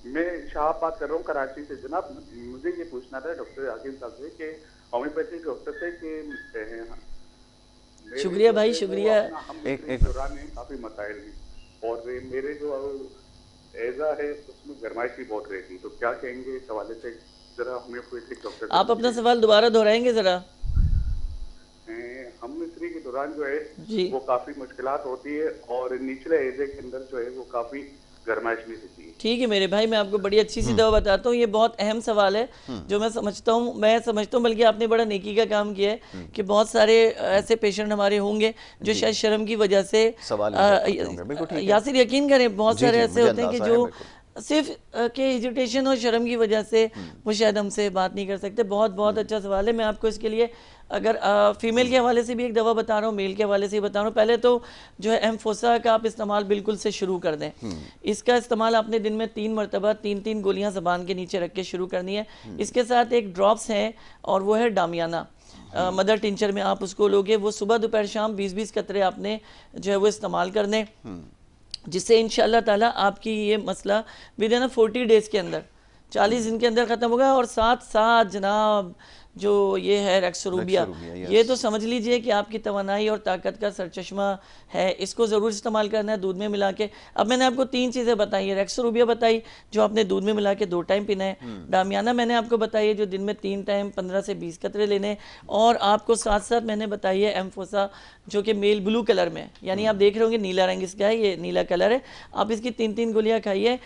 मैं शाह बात कर रहा हूँ कराची से। जनाब, मुझे ये पूछना था डॉक्टर हकीम साहब से कि होम्योपैथिक डॉक्टर से कि मेरे शुक्रिया जो भाई, है वो शुक्रिया। अपना हम एक के एक दौरान में काफ़ी मसाइल हैं, और मेरे जो एजा है उसमें गर्माइश भी बहुत रहती है, तो क्या कहेंगे इस हवाले से? जरा होम्योपैथिक डॉक्टर से आप अपना पूछिए। सवाल दोबारा दोहराएंगे ज़रा? हम मिस्त्री के दौरान जो है जी वो काफ़ी मुश्किलात होती है, और निचले एजे के अंदर जो है वो काफ़ी गर्माइश भी रहती है। ठीक है मेरे भाई, मैं आपको बड़ी अच्छी सी दवा बताता हूँ। ये बहुत अहम सवाल है, जो मैं समझता हूँ बल्कि आपने बड़ा नेकी का काम किया है कि बहुत सारे ऐसे पेशेंट हमारे होंगे जो शायद शर्म की वजह से सवाल नहीं कर पाते होंगे, बिल्कुल ठीक है। यासिर यकीन करें, बहुत जी सारे जी, ऐसे मुझे होते हैं कि अंदाजा है, जो बिल्कुल। सिर्फ के हेजिटेशन और शर्म की वजह से वो शायद हमसे बात नहीं कर सकते। बहुत बहुत अच्छा सवाल है। मैं आपको इसके लिए अगर फीमेल के हवाले से भी एक दवा बता रहा हूँ, मेल के हवाले से भी बता रहा हूँ। पहले तो जो है एम्फोसा का आप इस्तेमाल बिल्कुल से शुरू कर दें। इसका इस्तेमाल आपने दिन में 3 मरतबा 3-3 गोलियां ज़बान के नीचे रख के शुरू करनी है। इसके साथ एक ड्रॉप्स है, और वो है डामियाना। मदर टिंचर में आप उसको लोगे, वो सुबह दोपहर शाम 20-20 कतरे आपने जो है वो इस्तेमाल करने, जिससे इंशाअल्लाह ताला आपकी ये मसला विद इन 40 डेज़ के अंदर, 40 दिन के अंदर ख़त्म होगा। और साथ साथ जनाब जो ये है रेक्सोरूबिया, ये तो समझ लीजिए कि आपकी तवानाई और ताकत का सरचश्मा है। इसको ज़रूर इस्तेमाल करना है दूध में मिला के। अब मैंने आपको 3 चीज़ें बताई है। रेक्सोरूबिया बताई जो आपने दूध में मिला के 2 टाइम पीना है। डामियाना मैंने आपको बताई है जो दिन में 3 टाइम 15 से 20 कतरे लेने। और आपको साथ साथ मैंने बताई है एम्फोसा, जो कि मेल ब्लू कलर में है, यानी आप देख रहे होंगे नीला रंग इसका है, ये नीला कलर है। आप इसकी 3-3 गोलियाँ खाइए,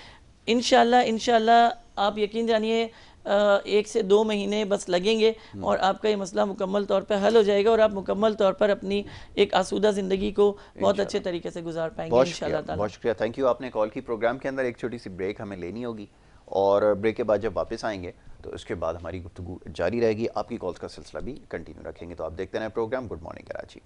इंशाल्लाह आप यकीन जानिए 1 से 2 महीने बस लगेंगे और आपका ये मसला मुकम्मल तौर पर हल हो जाएगा, और आप मुकम्मल तौर पर अपनी एक आसूदा ज़िंदगी को बहुत अच्छे तरीके से गुजार पाएंगे इंशाल्लाह ताला। बहुत शुक्रिया, थैंक यू। आपने कॉल की। प्रोग्राम के अंदर एक छोटी सी ब्रेक हमें लेनी होगी, और ब्रेक के बाद जब वापस आएंगे तो उसके बाद हमारी गुफ्तगू जारी रहेगी। आपकी कॉल्स का सिलसिला भी कंटिन्यू रखेंगे। तो आप देखते रहें programme good morning Karachi.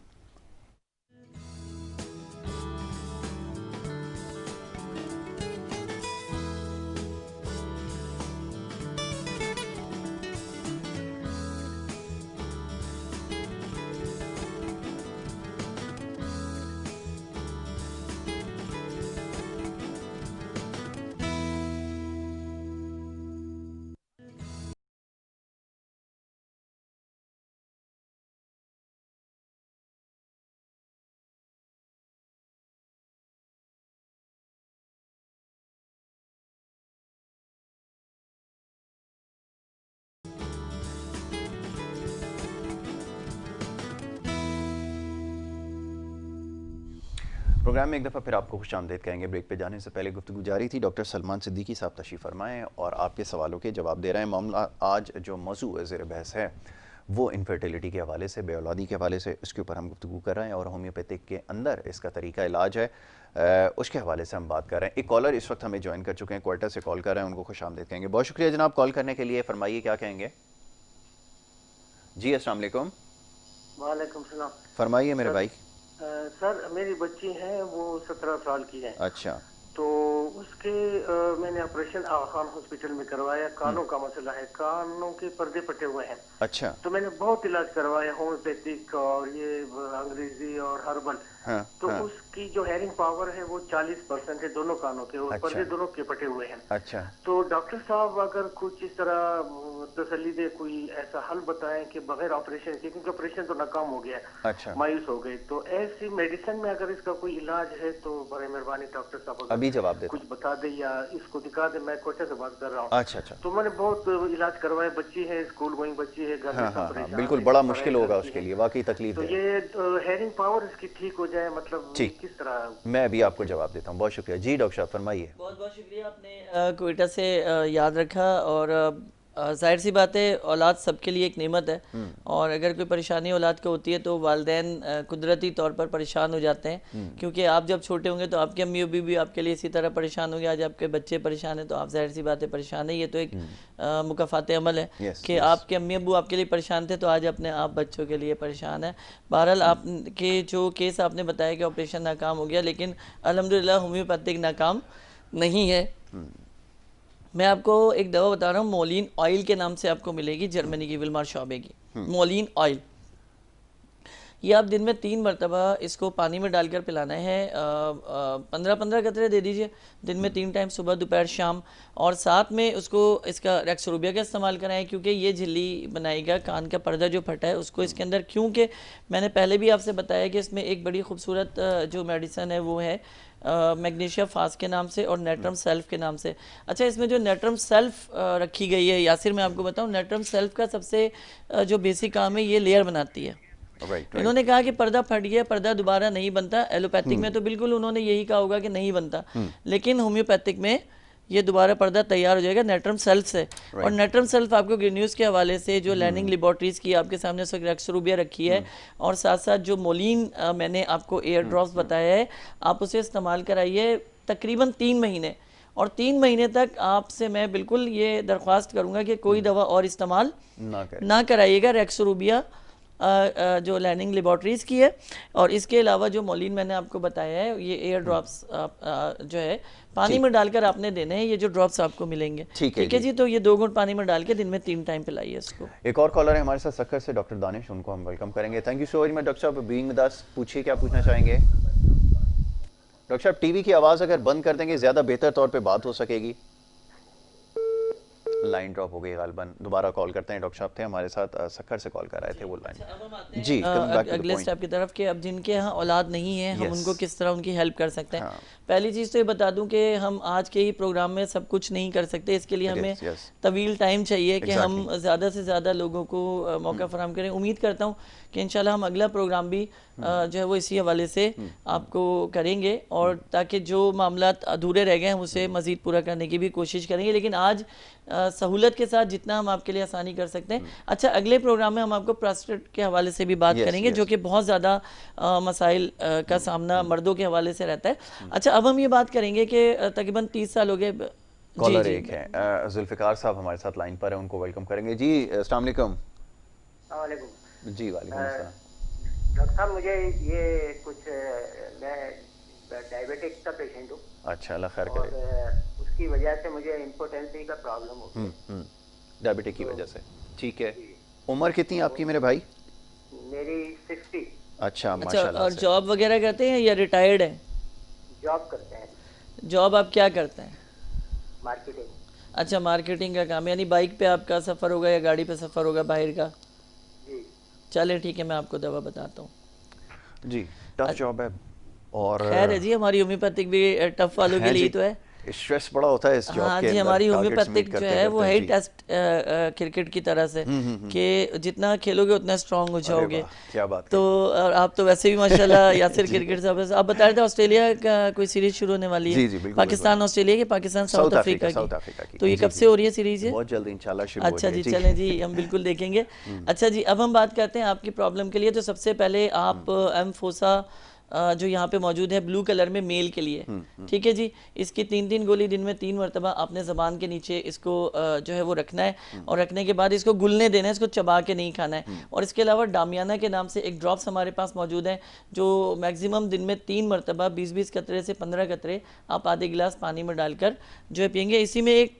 Programme में एक दफ़ा फिर आपको खुशामदीद कहेंगे। ब्रेक पे जाने से पहले गुफ्तगू जारी थी। डॉक्टर सलमान सिद्दीकी साहब तशरीफ़ फरमाएँ और आपके सवालों के जवाब दे रहे हैं। मामला आज जो मौजू ज़ेर बहस है वो इनफर्टिलिटी के हवाले से, बेऔलादी के हवाले से, उसके ऊपर हम गुफ्तगू कर रहे हैं, और होम्योपैथिक के अंदर इसका तरीका इलाज है, उसके हवाले से हम बात कर रहे हैं। एक कॉलर इस वक्त हमें ज्वाइन कर चुके हैं, क्वार्टर से कॉल कर रहे हैं, उनको खुशामदीद कहेंगे। बहुत शुक्रिया जनाब कॉल करने के लिए। फरमाइए क्या कहेंगे। जी अस्सलाम वालेकुम। वालेकुम सलाम। फरमाइए मेरे भाई। सर मेरी बच्ची है, वो 17 साल की है। अच्छा। तो उसके मैंने ऑपरेशन आगा खान हॉस्पिटल में करवाया। कानों का मसला है, कानों के पर्दे फटे हुए हैं। अच्छा। तो मैंने बहुत इलाज करवाया, होम्योपैथिक और ये अंग्रेजी और हर्बल। हाँ, तो हाँ। उसकी जो हेयरिंग पावर है वो 40% है दोनों कानों के, और अच्छा। पर्दे दोनों के फटे हुए हैं। अच्छा। तो डॉक्टर साहब अगर कुछ इस तरह तसल्ली दे, कोई ऐसा हल बताएं कि बगैर ऑपरेशन के, क्योंकि ऑपरेशन तो नाकाम हो गया, अच्छा। मायूस हो गए, तो ऐसी मेडिसिन में अगर इसका कोई इलाज है तो बड़े मेहरबानी डॉक्टर साहब अगर अभी जवाब देता कुछ बता दे या इसको दिखा दे। मैं कोटा से बात कर रहा हूँ। अच्छा। अच्छा। तो मैंने बहुत इलाज करवाए, बच्ची है, स्कूल गोइंग बच्ची है, घर में हाँ, सब हाँ, हाँ, परेशान बिल्कुल है, बड़ा पढ़ाई मुश्किल होगा करती उसके है। लिए, वाकई तकलीफ तो है। ये हेयरिंग पावर इसकी ठीक हो जाए, मतलब जी। किस तरह? मैं अभी आपको जवाब देता हूँ, बहुत शुक्रिया जी। डॉक्टर साहब फरमाइए। बहुत बहुत शुक्रिया, आपने कोयटा से याद रखा। और जाहिर सी बात है, औलाद सबके लिए एक नेमत है, और अगर कोई परेशानी औलाद को होती है तो वालिदैन कुदरती तौर पर परेशान हो जाते हैं, क्योंकि आप जब छोटे होंगे तो आपके अम्मी अब्बी भी आपके लिए इसी तरह परेशान होंगे। आज आपके बच्चे परेशान हैं तो आप जाहिर सी बात है परेशान है। ये तो एक मुकाफ़ात अमल है कि आपके अम्मी अब्बू आपके लिए परेशान थे तो आज अपने आप बच्चों के लिए परेशान है। बहरहाल आपके जो केस आपने बताया कि ऑपरेशन नाकाम हो गया, लेकिन अल्हम्दुलिल्लाह होम्योपैथिक नाकाम नहीं है। मैं आपको एक दवा बता रहा हूँ, मोलिन ऑयल के नाम से आपको मिलेगी, जर्मनी की विल्मार शॉबे की मोलिन ऑयल। ये आप दिन में 3 मरतबा इसको पानी में डालकर पिलाना है। 15-15 कतरे दे दीजिए दिन में 3 टाइम, सुबह दोपहर शाम। और साथ में उसको इसका रेक्सोरूबिया का इस्तेमाल कराएं, क्योंकि ये झिल्ली बनाएगा कान का पर्दा जो फटा है उसको इसके अंदर। क्योंकि मैंने पहले भी आपसे बताया कि इसमें एक बड़ी खूबसूरत जो मेडिसन है वो है मैग्नीशिया फास्ट के नाम से और नेट्रम सेल्फ के नाम से। अच्छा, इसमें जो नेट्रम सेल्फ रखी गई है यासिर, मैं आपको बताऊं, नेट्रम सेल्फ का सबसे जो बेसिक काम है ये लेयर बनाती है। इन्होंने कहा कि पर्दा फट गया, पर्दा दोबारा नहीं बनता। एलोपैथिक में तो बिल्कुल उन्होंने यही कहा होगा कि नहीं बनता, लेकिन होम्योपैथिक में ये दोबारा पर्दा तैयार हो जाएगा नेट्रम सेल्फ से। और नेट्रम सेल्फ आपको गुड न्यूज़ के हवाले से जो लैंडिंग लेबोरेटरीज की आपके सामने उस वक्त रेक्सोरूबिया रखी है, और साथ साथ जो मोलिन मैंने आपको एयर ड्रॉप्स बताया है, आप उसे इस्तेमाल कराइए तकरीबन 3 महीने। और 3 महीने तक आपसे मैं बिल्कुल ये दरख्वास्त करूँगा कि कोई दवा और इस्तेमाल ना कराइएगा। रेक्सोरूबिया जो लैंडिंग लेबोरेटरीज की है, और इसके अलावा जो मोलिन मैंने आपको बताया है, ये एयर ड्रॉप्स जो है पानी में डालकर आपने देने हैं। ये जो ड्रॉप्स आपको मिलेंगे, ठीक है जी। तो ये 2 घूंट पानी में डाल के दिन में 3 टाइम पिलाइए इसको। एक और कॉलर है हमारे साथ सक्कर से, डॉक्टर दानिश, उनको हम वेलकम करेंगे। Thank you so very much doctor साहब बीइंग विद अस। पूछिए क्या पूछना चाहेंगे। डॉक्टर साहब टीवी की आवाज़ अगर बंद कर देंगे ज़्यादा बेहतर तौर पे बात हो सकेगी। लाइन ड्रॉप हो गई गालबन, दोबारा कॉल करते हैं। डॉक्टर साहब थे हमारे साथ, सक्कर से कॉल कर रहे थे वो लाइन जी। अगले स्टेप की तरफ कि अब जिनके यहाँ औलाद नहीं है हम उनको किस तरह उनकी हेल्प कर सकते हैं। पहली चीज़ तो ये बता दूं कि हम आज के ही प्रोग्राम में सब कुछ नहीं कर सकते, इसके लिए हमें तवील टाइम चाहिए कि हम ज़्यादा से ज़्यादा लोगों को मौका फराहम करें। उम्मीद करता हूँ कि इंशाल्लाह हम अगला प्रोग्राम भी जो है वो इसी हवाले से आपको करेंगे, और ताकि जो मामला अधूरे रह गए हम उसे मज़ीद पूरा करने की भी कोशिश करेंगे। लेकिन आज सहूलत के साथ जितना हम आपके लिए आसानी कर सकते हैं। अच्छा, अगले प्रोग्राम में हम आपको प्रोस्टेट के हवाले से भी बात करेंगे, जो कि बहुत ज़्यादा मसाइल का सामना मर्दों के हवाले से रहता है। अच्छा, अब हम ये बात करेंगे कि तकरीबन 30 साल हो गए। कॉलर एक है जुल्फ़िकार साहब हमारे साथ लाइन पर है, उनको वेलकम करेंगे जी। अस्सलाम वालेकुम। जी वालेकुम अस्सलाम। डॉक्टर साहब, मुझे ये कुछ मैं डायबिटिक का पेशेंट हूँ। अच्छा, अल्लाह खैर करे। उसकी वजह से मुझे इम्पोर्टेंसी का प्रॉब्लम हो गया। डायबिटिक की वजह से, ठीक है। उम्र कितनी आपकी मेरे भाई? मेरी 60। अच्छा, माशाल्लाह। और जॉब वगैरह करते हैं या रिटायर्ड हैं? जॉब करते हैं। जॉब आप क्या करते हैं? मार्केटिंग। अच्छा, मार्केटिंग का काम, यानी बाइक पे आपका सफ़र होगा या गाड़ी पे सफ़र होगा बाहर का? जी। चले ठीक है, मैं आपको दवा बताता हूँ जी। टफ जॉब है और खैर है जी, हमारी होम्योपैथिक भी टफ वालों के लिए तो है। स्ट्रेस बड़ा होता है इस जॉब के। हाँ जी, हमारी होम्योपैथिक जो है वो है टेस्ट क्रिकेट की तरह से कि जितना खेलोगे उतना स्ट्रांग हो जाओगे। क्या बात। तो आप तो वैसे भी माशाल्लाह यासिर क्रिकेट साहब, आप बता रहे थे ऑस्ट्रेलिया का कोई सीरीज शुरू होने वाली है। जी, पाकिस्तान ऑस्ट्रेलिया की, पाकिस्तान साउथ अफ्रीका की। तो ये कब से हो रही है सीरीज? बहुत जल्दी इंशाल्लाह शुरू हो अच्छा जी, चलें जी, हम बिल्कुल देखेंगे। अच्छा जी, अब हम बात करते हैं आपकी प्रॉब्लम के लिए। तो सबसे पहले आप एम्फोसा जो यहाँ पे मौजूद है ब्लू कलर में मेल के लिए, ठीक है जी। इसकी 3-3 गोली दिन में 3 मरतबा आपने ज़बान के नीचे इसको जो है वो रखना है, और रखने के बाद इसको गुलने देना है, इसको चबा के नहीं खाना है। और इसके अलावा डामियाना के नाम से एक ड्रॉप्स हमारे पास मौजूद है जो मैक्सिमम दिन में 3 मरतबा 20-20 कतरे से 15 कतरे आप आधे गिलास पानी में डालकर जो है पियेंगे। इसी में एक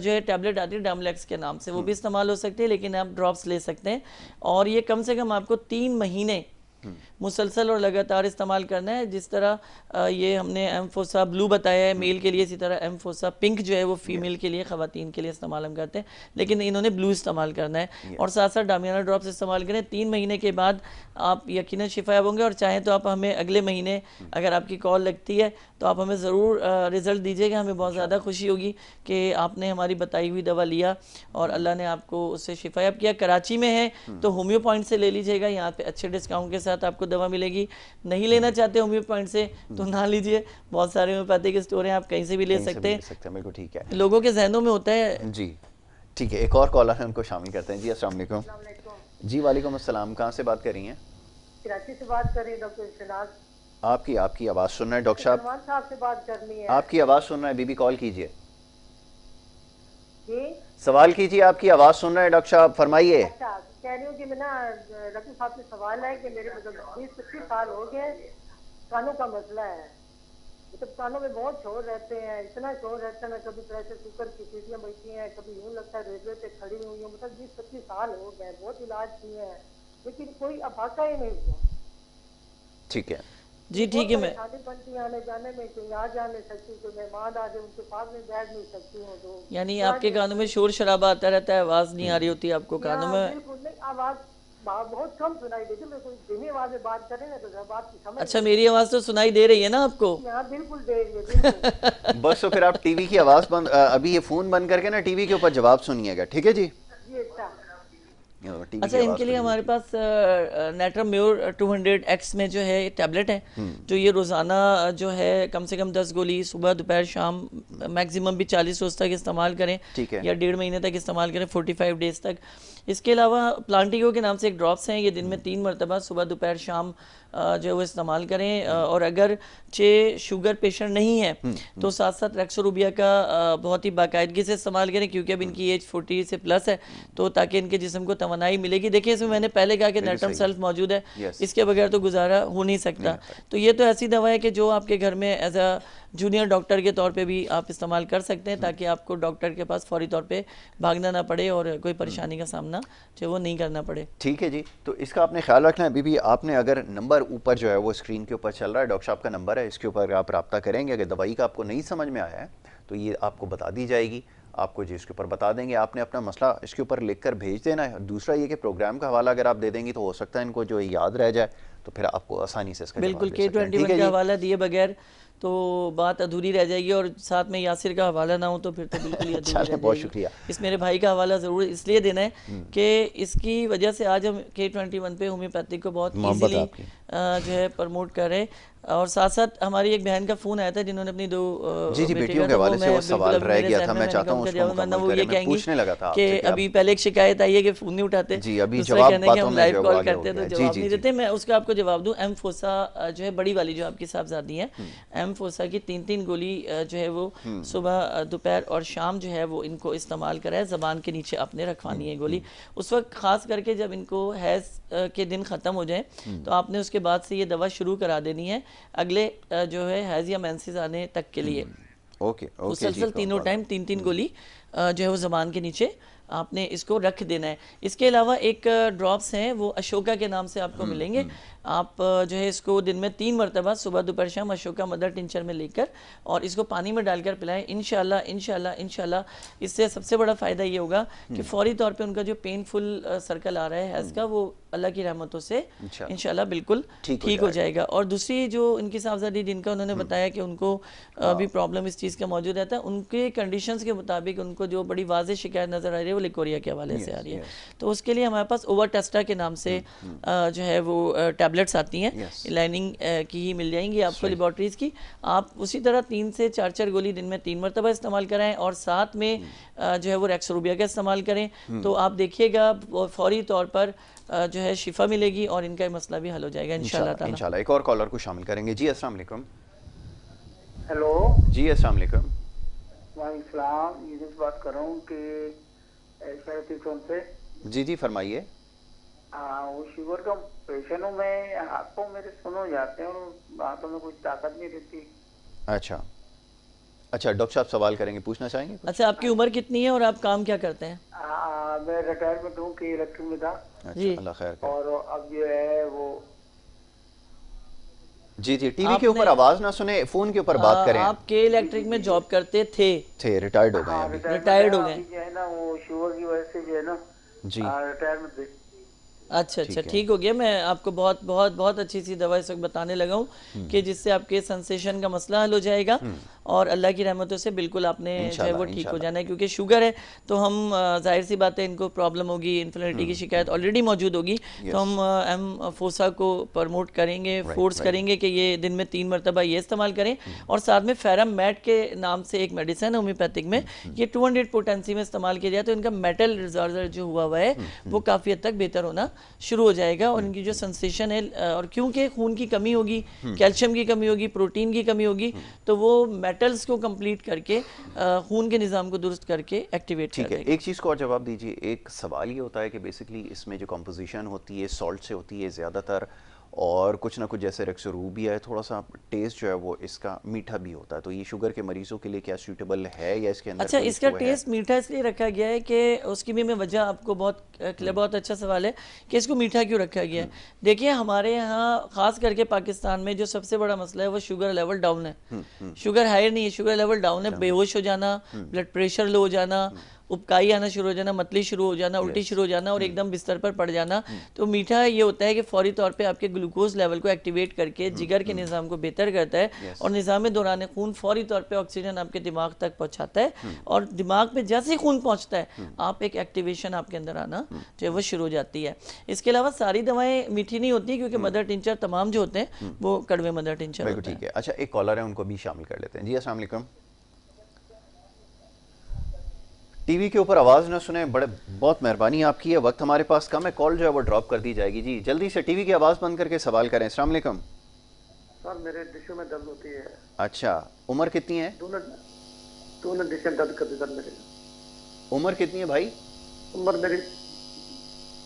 जो है टैबलेट आती है डामलेक्स के नाम से, वो भी इस्तेमाल हो सकती है, लेकिन आप ड्रॉप्स ले सकते हैं। और ये कम से कम आपको 3 महीने मुसलसल और लगातार इस्तेमाल करना है। जिस तरह ये हमने एम्फोसा ब्लू बताया है मेल के लिए, इसी तरह एम्फोसा पिंक जो है वो फीमेल के लिए, ख़वातीन के लिए इस्तेमाल हम करते हैं, लेकिन इन्होंने ब्लू इस्तेमाल करना है। और साथ साथ डामियाना ड्रॉप्स इस्तेमाल करें। 3 महीने के बाद आप यकीनन शिफायाब होंगे। और चाहें तो आप हमें अगले महीने अगर आपकी कॉल लगती है तो आप हमें ज़रूर रिज़ल्ट दीजिएगा, हमें बहुत ज़्यादा खुशी होगी कि आपने हमारी बताई हुई दवा लिया और अल्लाह ने आपको उससे शिफायाब किया। कराची में है तो होम्यो पॉइंट से ले लीजिएगा, यहाँ पे अच्छे डिस्काउंट के साथ आपको दवा मिलेगी। नहीं लेना चाहते होम्यो पॉइंट से तो ना लीजिए, बहुत सारे होम्योपैथी के स्टोर हैं, आप कहीं से भी ले सकते हैं। बिल्कुल ठीक है, लोगों के जहनों में होता है जी। ठीक है, एक और कॉलर है, उनको शामिल करते हैं। जी अस्सलाम वालेकुम। जी वालेकुम अस्सलाम, कहाँ से बात कर रही हैं? कराची से बात कर रही है डॉक्टर शनाज। आपकी आवाज़ सुन रहे हैं डॉक्टर साहब, सलमान साहब से बात करनी है। आपकी आवाज़ सुन रहे हैं, बीबी कॉल कीजिए, जी सवाल कीजिए, आपकी आवाज़ सुन रहे हैं डॉक्टर साहब, फरमाइए। अच्छा, कह रही हूँ कि मैं ना डॉक्टर साहब से सवाल है कि मेरे मतलब 20-25 साल हो गए, कानों का मसला है। मतलब कानों में बहुत शोर रहते हैं, इतना शोर रहता है ना, कभी प्रेशर कुकर की सीटियाँ बजती हैं, कभी यूँ लगता है रेलवे पे खड़ी हुई हूँ। मतलब 20-25 साल हो गए, बहुत इलाज किए हैं, लेकिन कोई अफाका ही नहीं हुआ। ठीक है जी, ठीक है। मैं शादी बनती है आने जाने में, कहीं आ जा नहीं सकती, कोई मेहमान आ जाए उनके पास में बैठ नहीं सकती हूँ। तो यानी आपके कानों में शोर शराबा आता रहता है, आवाज़ नहीं आ रही होती आपको कानों में? बिल्कुल नहीं, आवाज बहुत कम सुनाई देती है। कोई धीमी आवाज में बात करें ना तो जब आपकी समझ। अच्छा, मेरी आवाज़ तो सुनाई दे रही है ना आपको? यहाँ बिल्कुल दे रही है, बिल्कुल। बस तो फिर आप टीवी की आवाज़ बंद, अभी ये फ़ोन बंद करके ना टीवी के ऊपर जवाब सुनिएगा, ठीक है जी? जी अच्छा। अच्छा, इनके लिए हमारे पास नेट्रम म्योर 200X में जो है टैबलेट है, जो ये रोज़ाना जो है कम से कम 10 गोली सुबह दोपहर शाम, मैक्सिमम भी 40 रोज़ तक इस्तेमाल करें, या 1.5 महीने तक इस्तेमाल करें, 45 डेज़ तक। इसके अलावा प्लांटिगो के नाम से एक ड्रॉप्स हैं, ये दिन में 3 मरतबा सुबह दोपहर शाम जो है वो इस्तेमाल करें। और अगर शुगर पेशेंट नहीं है तो साथ साथ रेक्सोरूबिया का बहुत ही बाकायदगी से इस्तेमाल करें, क्योंकि अब इनकी एज 40 से प्लस है, तो ताकि इनके जिस्म को तवानाई मिलेगी। देखिए, इसमें मैंने पहले कहा कि नेट्रम सेल्फ मौजूद है, इसके बगैर तो गुजारा हो नहीं सकता। तो ये तो ऐसी दवा है कि जो आपके घर में एज अ जूनियर डॉक्टर के तौर पे भी आप इस्तेमाल कर सकते हैं, ताकि आपको डॉक्टर के पास फौरी तौर पे भागना ना पड़े और कोई परेशानी का सामना जो वो नहीं करना पड़े। ठीक है जी, तो इसका आपने ख्याल रखना है। बीबी, आपने अगर नंबर ऊपर जो है वो स्क्रीन के ऊपर चल रहा है, डॉक्टर साहब का नंबर है, इसके ऊपर आप रब्ता करेंगे। अगर दवाई का आपको नहीं समझ में आया है तो ये आपको बता दी जाएगी, आपको जी इसके ऊपर बता देंगे, आपने अपना मसला इसके ऊपर लिख कर भेज देना है। दूसरा ये कि प्रोग्राम का हवाला अगर आप दे देंगी तो हो सकता है इनको जो याद रह जाए, तो फिर आपको आसानी से इसका बिल्कुल K21 का हवाला दिए बगैर तो बात अधूरी रह जाएगी, और साथ में यासिर का हवाला ना हो तो फिर तो बिल्कुल ही अधूरी रह जाएगी। बहुत शुक्रिया। इस मेरे भाई का हवाला ज़रूर इसलिए देना है कि इसकी वजह से आज हम K21 पे होम्योपैथिक को बहुत ईजीली जो है प्रमोट कर रहे हैं। और साथ साथ हमारी एक बहन का फ़ोन आया था जिन्होंने अपनी 2 बेटियों के हवाले से वो सवाल रह गया था, मैं चाहता हूं उसको मुकम्मल करें। मैं पूछने लगा था कि अभी पहले एक शिकायत आई है कि फ़ोन नहीं उठाते जी, अभी जवाब बातों में लाइव कॉल करते हैं तो जवाब नहीं देते। मैं उसका आपको जवाब दूं, एम्फोसा जो है बड़ी वाली जो आपकी साहबजादी है, एम्फोसा की 3-3 गोली जो है वो सुबह दोपहर और शाम जो है वो इनको इस्तेमाल कराए, ज़बान के नीचे आपने रखवानी है गोली। उस वक्त ख़ास करके जब इनको हैज़ के दिन ख़त्म हो जाए तो आपने उसके बाद से ये दवा शुरू करा देनी है अगले जो है हैज़ या मेंसेस आने तक के लिए। मुसलसल तीनों टाइम 3-3 गोली जो है वो ज़बान के नीचे आपने इसको रख देना है। इसके अलावा एक ड्रॉप्स हैं, वो अशोका के नाम से आपको मिलेंगे। आप जो है इसको दिन में 3 मरतबा सुबह दोपहर शाम अशोका मदर टिंचर में लेकर और इसको पानी में डालकर पिलाएं। इंशाल्लाह इंशाल्लाह इंशाल्लाह इससे सबसे बड़ा फ़ायदा ये होगा कि फौरी तौर पे उनका जो पेनफुल सर्कल आ रहा है हैज़ का, वो अल्लाह की रहमतों से इंशाल्लाह बिल्कुल ठीक हो जाएगा। और दूसरी जो इनकी साहबजादी जिनका उन्होंने बताया कि उनको भी प्रॉब्लम इस चीज़ का मौजूद रहता है, उनके कंडीशंस के मुताबिक उनको जो बड़ी वाज़ेह शिकायत नज़र आ रही है वो लिकोरिया के हवाले से आ रही है। तो उसके लिए हमारे पास ओवर टेस्टा के नाम से जो है वो टैबलेट्स आती हैं, लाइनिंग की ही मिल जाएंगी आपको लेबॉर्ट्रीज़ की। आप उसी तरह 3 से 4 गोली दिन में 3 मरतबा इस्तेमाल कराएं और साथ में जो है वो रेक्सोरूबिया का इस्तेमाल करें। तो आप देखिएगा फौरी तौर पर जो है शिफा मिलेगी और इनका मसला भी हल हो जाएगा इंशाल्लाह। इंशाल्लाह एक और कॉलर को शामिल करेंगे। जी अस्सलाम वालेकुम। हेलो जी अस्सलाम वालेकुम। वालेकुम, ये बात कर रहा हूँ कि से। जी जी फरमाइए। वो शुगर का पेशेंट हूँ मैं, हाथों मेरे सुन हो जाते हैं और हाथों में कुछ ताकत नहीं रहती। अच्छा अच्छा, डॉक्टर साहब सवाल करेंगे, पूछना चाहेंगे? अच्छा, आपकी उम्र कितनी है और आप काम क्या करते हैं? मैं रिटायरमेंट हूँ कि इलेक्ट्रिक में था। जी अल्लाह खैर करे। और अब जो है वो जी जी टीवी के ऊपर आवाज ना सुने, फोन के ऊपर बात करें। आप के इलेक्ट्रिक में जॉब करते थे? रिटायर्ड हो गए अभी। रिटायर्ड हो गए जो है ना, वो शुगर की वजह से जो है ना जी रिटायरमेंट थे। अच्छा अच्छा, ठीक हो गया। मैं आपको बहुत बहुत बहुत अच्छी सी दवा इस वक्त बताने लगा हूँ कि जिससे आपके सेंसेशन का मसला हल हो जाएगा और अल्लाह की रहमतों से बिल्कुल आपने जो है वो ठीक हो जाना है। क्योंकि शुगर है तो हम जाहिर सी बात है इनको प्रॉब्लम होगी, इन्फ्लेमेटरी की शिकायत ऑलरेडी मौजूद होगी, तो हम एम फोसा को प्रमोट करेंगे, फोर्स करेंगे कि ये दिन में 3 मरतबा ये इस्तेमाल करें। और साथ में फेरम मैट के नाम से एक मेडिसिन है होम्योपैथिक में, ये 200 पोटेंसी में इस्तेमाल किया जाए तो इनका मेटल रिजॉर्वर जो हुआ हुआ है वो काफ़ी हद तक बेहतर होना शुरू हो जाएगा और इनकी जो सेंसेशन है, और क्योंकि खून की कमी होगी, कैल्शियम की कमी होगी, प्रोटीन की कमी होगी, तो वो मेटल्स को कंप्लीट करके खून के निज़ाम को दुरुस्त करके एक्टिवेट ठीक है। एक चीज़ को और जवाब दीजिए। एक सवाल ये होता है कि बेसिकली इसमें जो कंपोजिशन होती है सॉल्ट से होती है ज़्यादातर, और कुछ ना कुछ जैसे रेक्सोरूबिया है, थोड़ा सा टेस्ट जो है वो इसका मीठा भी होता है, तो ये शुगर के मरीजों के लिए क्या सूटेबल है या इसके अंदर? अच्छा, इसका टेस्ट मीठा इसलिए रखा गया है कि उसकी भी मैं वजह आपको बहुत अच्छा सवाल है कि इसको मीठा क्यों रखा गया है। देखिए हमारे यहाँ खास करके पाकिस्तान में जो सबसे बड़ा मसला है वो शुगर लेवल डाउन है। शुगर हाई नहीं है, शुगर लेवल डाउन है। बेहोश हो जाना, ब्लड प्रेशर लो हो जाना, उपकाई आना शुरू हो जाना, मतली शुरू हो जाना, उल्टी शुरू हो जाना और एकदम बिस्तर पर पड़ जाना। तो मीठा ये होता है कि फौरी तौर पे आपके ग्लूकोज लेवल को एक्टिवेट करके जिगर के निज़ाम को बेहतर करता है और निज़ाम दौरान खून फौरी तौर पे ऑक्सीजन आपके दिमाग तक पहुंचाता है और दिमाग पे जैसे ही खून पहुंचता है आप एक एक्टिवेशन आपके अंदर आना जो है वो शुरू हो जाती है। इसके अलावा सारी दवाएं मीठी नहीं होती क्योंकि मदर टिंचर तमाम जो होते हैं वो कड़वे मदर टिंचर होते हैं। ठीक है। अच्छा, एक कॉलर है, उनको भी शामिल कर लेते हैं। जी अस्सलाम वालेकुम। टीवी के ऊपर आवाज़ ना सुने, बहुत मेहरबानी आपकी है, वक्त हमारे पास कम है, कॉल जो है वो ड्रॉप कर दी जाएगी। जी जल्दी से टीवी की आवाज़ बंद करके सवाल करें। अस्सलाम वालेकुम। सर मेरे डिशों में दर्द होती है। अच्छा, उम्र कितनी है? दोनों डिशें दर्द करती सर मेरे। उम्र कितनी है भाई? उम्र मेरी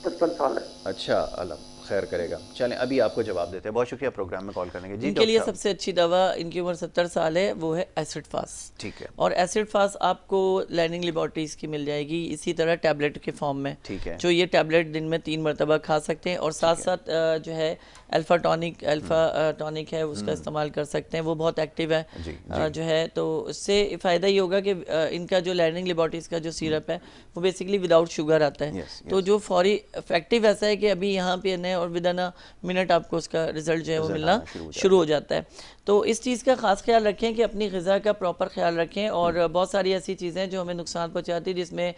55 साल है। अच्छा, अल्लाह खैर करेगा। चलें अभी आपको जवाब देते हैं। बहुत शुक्रिया प्रोग्राम में कॉल करने के। जी इनके लिए सबसे अच्छी दवा, इनकी उम्र 70 साल है, वो है एसिड फास्ट। ठीक है। और एसिड फास्ट आपको लाइनिंग लेबॉर्ट्रीज की मिल जाएगी इसी तरह टैबलेट के फॉर्म में। ठीक है। जो ये टैबलेट दिन में 3 मरतबा खा सकते हैं और साथ साथ जो है अल्फा टॉनिक है उसका इस्तेमाल कर सकते हैं, वो बहुत एक्टिव है। जो है तो उससे फ़ायदा ये होगा कि इनका जो लाइनिंग लेबॉर्ट्रीज का जो सिरप है वो बेसिकली विदाउट शुगर आता है। तो जो फौरी इफेक्टिव ऐसा है कि अभी यहाँ पे न और विद इन मिनट आपको उसका रिजल्ट जो है वो मिलना शुरू हो जाता है। तो इस चीज़ का ख़ास ख्याल रखें कि अपनी ग़िज़ा का प्रॉपर ख्याल रखें। और बहुत सारी ऐसी चीज़ें जो हमें नुकसान पहुँचाती है, जिसमें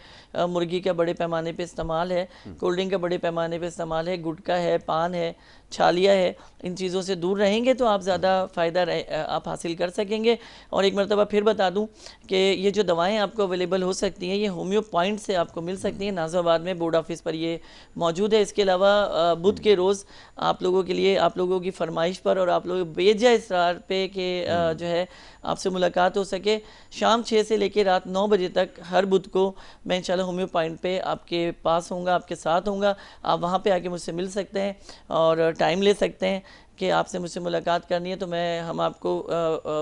मुर्गी का बड़े पैमाने पे इस्तेमाल है, कोल्ड ड्रिंक का बड़े पैमाने पे इस्तेमाल है, गुटखा है, पान है, छालिया है, इन चीज़ों से दूर रहेंगे तो आप ज़्यादा फ़ायदा आप हासिल कर सकेंगे। और एक मरतबा फिर बता दूं कि ये जो दवाएं आपको अवेलेबल हो सकती हैं ये होम्यो पॉइंट से आपको मिल सकती हैं, नाज़ाबाद में बोर्ड ऑफिस पर ये मौजूद है। इसके अलावा बुध के रोज़ आप लोगों के लिए, आप लोगों की फरमाइश पर और आप लोग बेजा इसरार पे कि जो है आपसे मुलाकात हो सके, शाम 6 से लेकर रात 9 बजे तक हर बुध को मैं इंशाल्लाह होम्यो पॉइंट पे आपके पास होऊंगा, आपके साथ होऊंगा। आप वहाँ पे आके मुझसे मिल सकते हैं और टाइम ले सकते हैं कि आपसे मुझसे मुलाकात करनी है तो हम आपको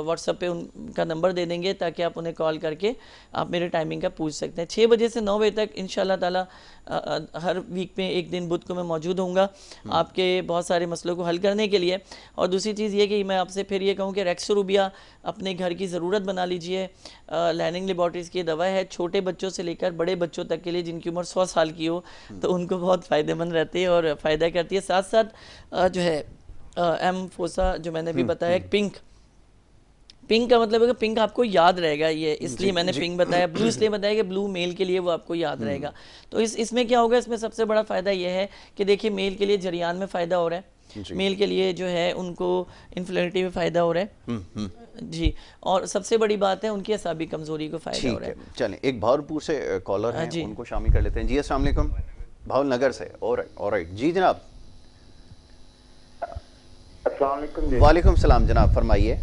व्हाट्सएप पे उनका नंबर दे देंगे ताकि आप उन्हें कॉल करके आप मेरे टाइमिंग का पूछ सकते हैं। 6 बजे से 9 बजे तक इंशाल्लाह ताला हर वीक में एक दिन बुध को मैं मौजूद होऊंगा आपके बहुत सारे मसलों को हल करने के लिए। और दूसरी चीज़ ये कि मैं आपसे फिर ये कहूँ कि रेक्सोरूबिया अपने घर की ज़रूरत बना लीजिए। लाइनिंग लेबॉर्ट्रीज़ की दवा है, छोटे बच्चों से लेकर बड़े बच्चों तक के लिए जिनकी उम्र 100 साल की हो तो उनको बहुत फ़ायदेमंद रहती है और फ़ायदा करती है। साथ साथ जो है एम फोसा जो मैंने भी बताया, पिंक का मतलब है कि पिंक आपको याद रहेगा, ये इसलिए मैंने पिंक बताया। ब्लू इसलिए बताया कि ब्लू मेल के लिए वो आपको याद रहेगा। तो इसमें क्या होगा, इसमें सबसे बड़ा फ़ायदा ये है कि देखिए मेल के लिए जरियान में फ़ायदा हो रहा है, मेल के लिए जो है उनको इन्फ्लर्टी में फ़ायदा हो रहा है जी, और सबसे बड़ी बात है उनकी असाबी कमज़ोरी को फ़ायदा हो रहा है। चलें, एक भावलपुर से कॉलर हैं, उनको शामिल कर लेते हैं। जी अस्सलाम वालेकुम, भावलनगर से। ऑलराइट जी जनाब। वालेकुम सलाम जनाब, फरमाइए।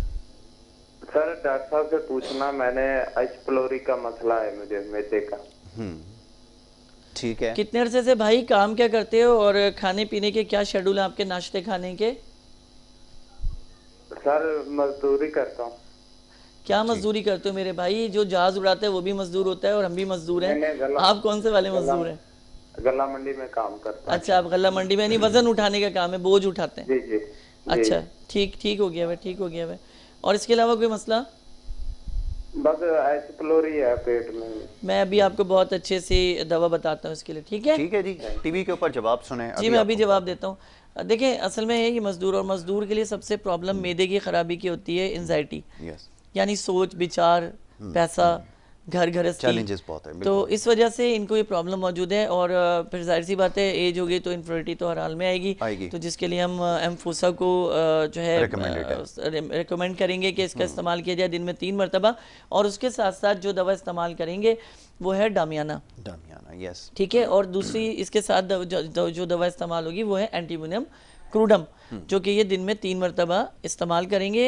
सर डॉक्टर साहब से पूछना, मैंने एच प्लोरी का मसला है मुझे, मैदे का। ठीक है। कितने अरसे से भाई काम क्या करते हो और खाने पीने के क्या शेड्यूल है आपके, नाश्ते खाने के? सर मजदूरी करता हूँ। क्या मजदूरी करते हो मेरे भाई? जो जहाज उड़ाते हैं वो भी मजदूर होता है और हम भी मजदूर हैं। आप कौन से वाले मजदूर हैं? गल्ला मंडी में काम करता हूँ। अच्छा, आप गल्ला मंडी में, यानी वजन उठाने का काम है, बोझ उठाते हैं। जी जी। अच्छा, ठीक हो गया भाई, ठीक हो गया भाई। और इसके अलावा कोई मसला? बस एच प्लोरी है पेट में। मैं अभी आपको बहुत अच्छे से दवा बताता हूँ इसके लिए, ठीक है? ठीक है जी, टीवी के ऊपर जवाब सुने जी। मैं अभी जवाब देता हूँ। देखिए असल में है ये मजदूर, और मजदूर के लिए सबसे प्रॉब्लम मैदे की खराबी की होती है, एंजाइटी, यानी सोच विचार, पैसा, घर घरस्ती, चैलेंजेस बहुत है। तो इस वजह से इनको ये प्रॉब्लम मौजूद है। और फिर जाहिर सी बात है एज होगी तो इन्फर्टिलिटी तो हर हाल में आएगी। तो जिसके लिए हम एम्फोसा को जो है रिकमेंड करेंगे कि इसका इस्तेमाल किया जाए दिन में 3 मरतबा। और उसके साथ साथ जो दवा इस्तेमाल करेंगे वो है डामियाना। यस, ठीक है। और दूसरी इसके साथ जो दवा इस्तेमाल होगी वो है एंटीमोनियम क्रूडम, जो कि ये दिन में 3 मरतबा इस्तेमाल करेंगे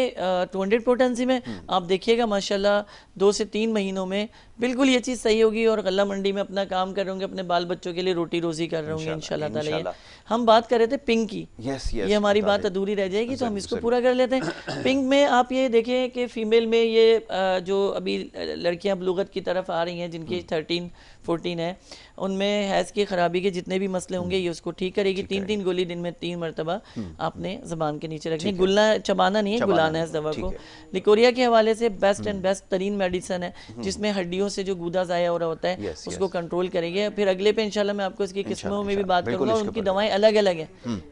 200 पोटेंसी में। आप देखिएगा माशाल्लाह 2 से 3 महीनों में बिल्कुल ये चीज़ सही होगी और गल्ला मंडी में अपना काम कर रहे होंगे, अपने बाल बच्चों के लिए रोटी रोजी कर रहे होंगे इंशाल्लाह ताला। हम बात कर रहे थे पिंक की, ये हमारी बात अधूरी रह जाएगी तो हम इसको पूरा कर लेते हैं। पिंक में आप ये देखें कि फ़ीमेल में ये जो अभी लड़कियाँ बलूगत की तरफ आ रही हैं जिनकी 13-14 है, उनमें हैज़ की ख़राबी के जितने भी मसले होंगे ये उसको ठीक करेगी। 3-3 गोली दिन में 3 मरतबा आपने ज़बान के नीचे रखनी। गुलना चबाना नहीं है, गुलाना है इस दवा को। लिकोरिया के हवाले से बेस्ट एंड बेस्ट तरीन मेडिसन है, जिसमें हड्डियों से जो गूदा ज़ाया हो रहा होता है उसको कंट्रोल करेंगे। फिर अगले पे इंशाल्लाह मैं आपको इसकी किस्मों में भी बात करूँगा, उनकी दवाएं अलग अलग हैं।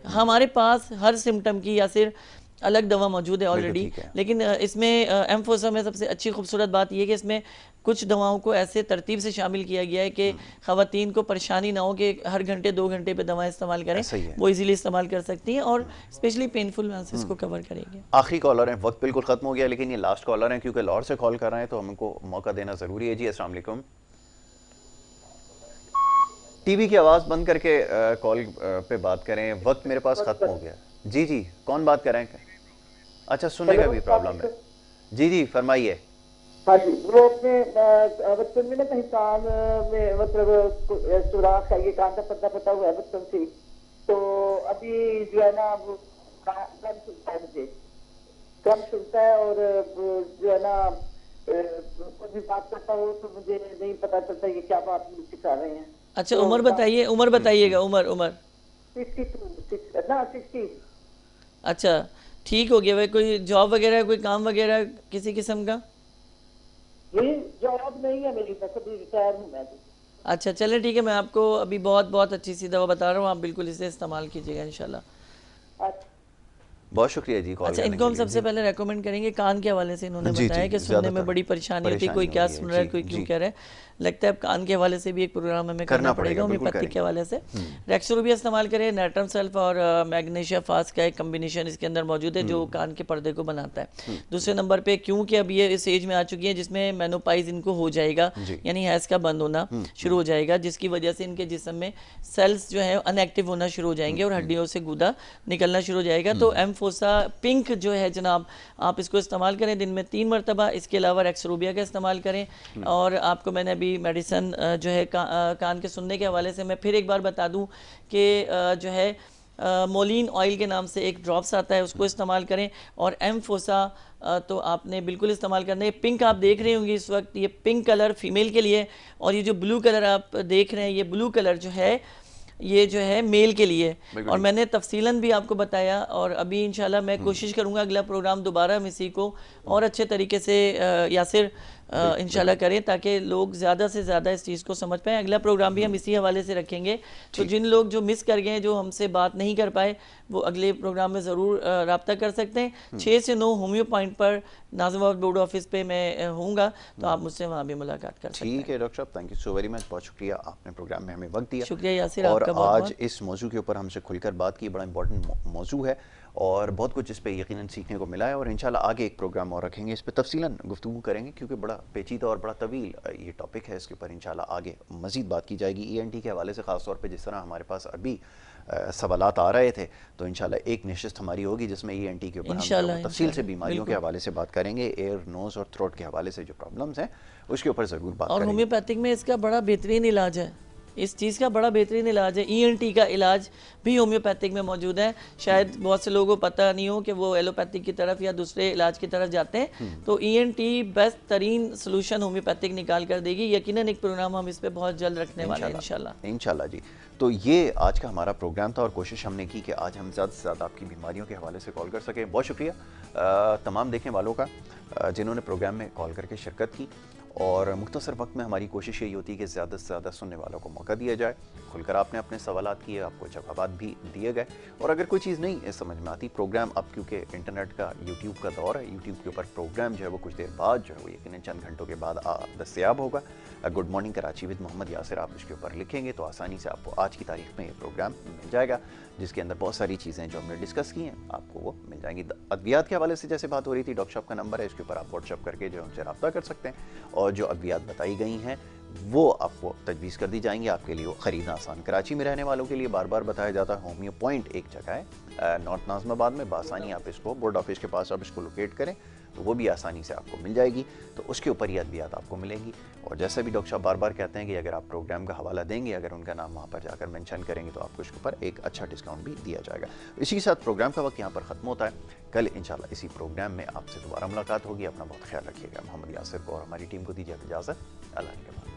हमारे पास हर सिम्टम की या सिर्फ अलग दवा मौजूद है ऑलरेडी, लेकिन इसमें एम्फोसा में सबसे अच्छी खूबसूरत बात यह है कि इसमें कुछ दवाओं को ऐसे तरतीब से शामिल किया गया है कि ख़वातीन को परेशानी ना हो कि हर घंटे 2 घंटे पे दवाएं इस्तेमाल करें, वो इजीली इस्तेमाल कर सकती हैं और स्पेशली पेनफुल मैंसेस को कवर करेंगे। आखिरी कॉलर है, वक्त बिल्कुल ख़त्म हो गया, लेकिन ये लास्ट कॉलर हैं क्योंकि लाहौर से कॉल कर रहे हैं तो हमको मौका देना ज़रूरी है। जी अस्सलाम वालेकुम। टीवी की आवाज़ बंद करके कॉल पे बात करें, वक्त मेरे पास ख़त्म हो गया। जी जी, कौन बात कर रहे हैं? अच्छा, सुनने का भी प्रॉब्लम है। जी जी फरमाइए। हाँ जी, वो अपने बचपन में ना कहीं कान में मतलब सुराख है, ये कान का पता हुआ है बचपन से, तो अभी जो है ना वो कम सुनता है, मुझे कम सुनता है और जो है ना कुछ भी बात करता हो तो मुझे नहीं पता चलता ये क्या बात मुझे सिखा रहे हैं। अच्छा, तो उम्र बताइए, उम्र बताइएगा। उम्र 60। अच्छा, ठीक हो गया भाई। कोई जॉब वगैरह, कोई काम वगैरह किसी किस्म का? जॉब नहीं है मेरी, मैं रिटायर हूं मैं। अच्छा चले ठीक है, मैं आपको अभी बहुत अच्छी सी दवा बता रहा हूँ, आप बिल्कुल इसे इस्तेमाल कीजिएगा इंशाल्लाह। बहुत शुक्रिया जी कॉल। अच्छा, इनको हम सबसे पहले रेकमेंड करेंगे कान के हवाले से। इन्होंने बताया कि सुनने में बड़ी परेशानी होती है, कोई क्या सुन रहा है, कोई क्यों कह रहा है। लगता है अब कान के हवाले से भी एक प्रोग्राम हमें करना पड़ेगा होम्योपैथिक के हवाले से। रेक्सोरुबिया इस्तेमाल करें, नाइट्रम सल्फ और मैग्नीशिया फास्ट का एक कम्बिनेशन इसके अंदर मौजूद है जो कान के पर्दे को बनाता है। दूसरे नंबर पे क्योंकि अब ये इस एज में आ चुकी है जिसमें मेनोपाइज इनको हो जाएगा, यानी हैज़ का बंद होना शुरू हो जाएगा, जिसकी वजह से इनके जिस्म में सेल्स जो है अनएक्टिव होना शुरू हो जाएंगे और हड्डियों से गूदा निकलना शुरू हो जाएगा। तो एम्फोसा पिंक जो है जनाब, आप इसको इस्तेमाल करें दिन में 3 मरतबा। इसके अलावा रेक्सोरुबिया का इस्तेमाल करें। और आपको मैंने अभी मेडिसन जो है कान के सुनने के हवाले से मैं फिर एक बार बता दूं कि जो है मोलिन ऑयल के नाम से एक ड्रॉप्स आता है, उसको इस्तेमाल करें। और एम्फोसा तो आपने बिल्कुल इस्तेमाल करना है। पिंक आप देख रहे होंगे इस वक्त, ये पिंक कलर फीमेल के लिए, और ये जो ब्लू कलर आप देख रहे हैं, ये ब्लू कलर जो है ये जो है मेल के लिए। और मैंने तफसीलन भी आपको बताया, और अभी इंशाल्लाह मैं कोशिश करूंगा अगला प्रोग्राम दोबारा हम इसी को और अच्छे तरीके से यासिर इंशाल्लाह करें, ताकि लोग ज़्यादा से ज़्यादा इस चीज़ को समझ पाएँ। अगला प्रोग्राम भी हम इसी हवाले से रखेंगे, तो जिन लोग जो मिस कर गए, जो हमसे बात नहीं कर पाए, वो अगले प्रोग्राम में ज़रूर रब्ता कर सकते हैं। 6 से 9 होम्यो पॉइंट पर नाज़िमाबाद बोर्ड ऑफिस पे मैं होऊंगा, तो आप मुझसे वहाँ भी मुलाकात कर सकते हैं। ठीक है डॉक्टर साहब, thank you so very much, बहुत शुक्रिया, आपने प्रोग्राम में हमें वक्त दिया। शुक्रिया यासिर, और आपका आज बहुत। इस मौजू के ऊपर हमसे खुलकर बात की, बड़ा इंपॉर्टेंट मौजू है और बहुत कुछ इस पे यकीनन सीखने को मिला है, और इंशाल्लाह आगे एक प्रोग्राम और रखेंगे, इस पे तफसीलन गुफ्तगू करेंगे, क्योंकि बड़ा पेचीदा और बड़ा तवील ये टॉपिक है। इसके ऊपर इंशाल्लाह आगे मज़ीद बात की जाएगी। ENT के हवाले से ख़ास तौर पे जिस तरह हमारे पास अभी सवालात आ रहे थे, तो इंशाल्लाह एक निश्चित हमारी होगी जिसमें ENT के ऊपर हम तफसील से बीमारियों के हवाले से बात करेंगे, एयर, नोज़ और थ्रोट के हवाले से जो प्रॉब्लम्स हैं उसके ऊपर ज़रूर बात करेंगे। और होम्योपैथिक में इसका बड़ा बेहतरीन इलाज है, इस चीज़ का बड़ा बेहतरीन इलाज है। ENT का इलाज भी होम्योपैथिक में मौजूद है। शायद बहुत से लोगों को पता नहीं हो कि वो एलोपैथिक की तरफ या दूसरे इलाज की तरफ जाते हैं, तो ENT बेस्ट तरीन सोल्यूशन होम्योपैथिक निकाल कर देगी। यकीनन एक प्रोग्राम हम इस पे बहुत जल्द रखने वाले हैं इंशाल्लाह जी। तो ये आज का हमारा प्रोग्राम था और कोशिश हमने की कि आज हम ज़्यादा से ज़्यादा आपकी बीमारियों के हवाले से कॉल कर सकें। बहुत शुक्रिया तमाम देखने वालों का जिन्होंने प्रोग्राम में कॉल करके शिरकत की, और मुख्तसर वक्त में हमारी कोशिश यही होती है कि ज़्यादा से ज़्यादा सुनने वालों को मौका दिया जाए। खुलकर आपने अपने सवालात किए, आपको जवाबात भी दिए गए, और अगर कोई चीज़ नहीं समझ में आती, प्रोग्राम अब क्योंकि इंटरनेट का, यूट्यूब का दौर है, यूट्यूब के ऊपर प्रोग्राम जो है वो कुछ देर बाद जो है वो यकीनन चंद घंटों के बाद दस्तयाब होगा। Good morning Karachi with Mohammad Yasir आप इसके ऊपर लिखेंगे तो आसानी से आपको आज की तारीख में ये प्रोग्राम मिल जाएगा, जिसके अंदर बहुत सारी चीज़ें जो हमने डिस्कस की हैं आपको वो मिल जाएंगी। अद्वियात के हवाले से जैसे बात हो रही थी, डॉक्टर साहब का नंबर है, इसके ऊपर आप व्हाट्सअप करके जो हमसे रब्ता कर सकते हैं, और जो अद्वियात बताई गई हैं वो आपको तजवीज़ कर दी जाएंगी, आपके लिए वो ख़रीदना आसान। कराची में रहने वालों के लिए बार बार बताया जाता है, होम्यो पॉइंट एक जगह है नॉर्थ नाज़िमाबाद में, बासानी आप इसको बोर्ड ऑफिस के पास आप इसको लोकेट करें तो वो भी आसानी से आपको मिल जाएगी, तो उसके ऊपर ही अद्वियात आपको मिलेंगी। और जैसे भी डॉक्टर साहब बार बार कहते हैं कि अगर आप प्रोग्राम का हवाला देंगे, अगर उनका नाम वहाँ पर जाकर मेंशन करेंगे, तो आपको इसके ऊपर एक अच्छा डिस्काउंट भी दिया जाएगा। इसी के साथ प्रोग्राम का वक्त यहाँ पर ख़त्म होता है। कल इंशाल्लाह इसी प्रोग्राम में आपसे दोबारा मुलाकात होगी। अपना बहुत ख्याल रखिएगा। मोहम्मद यासिर को और हमारी टीम को दीजिए इजाज़त। अल्लाह के बाद।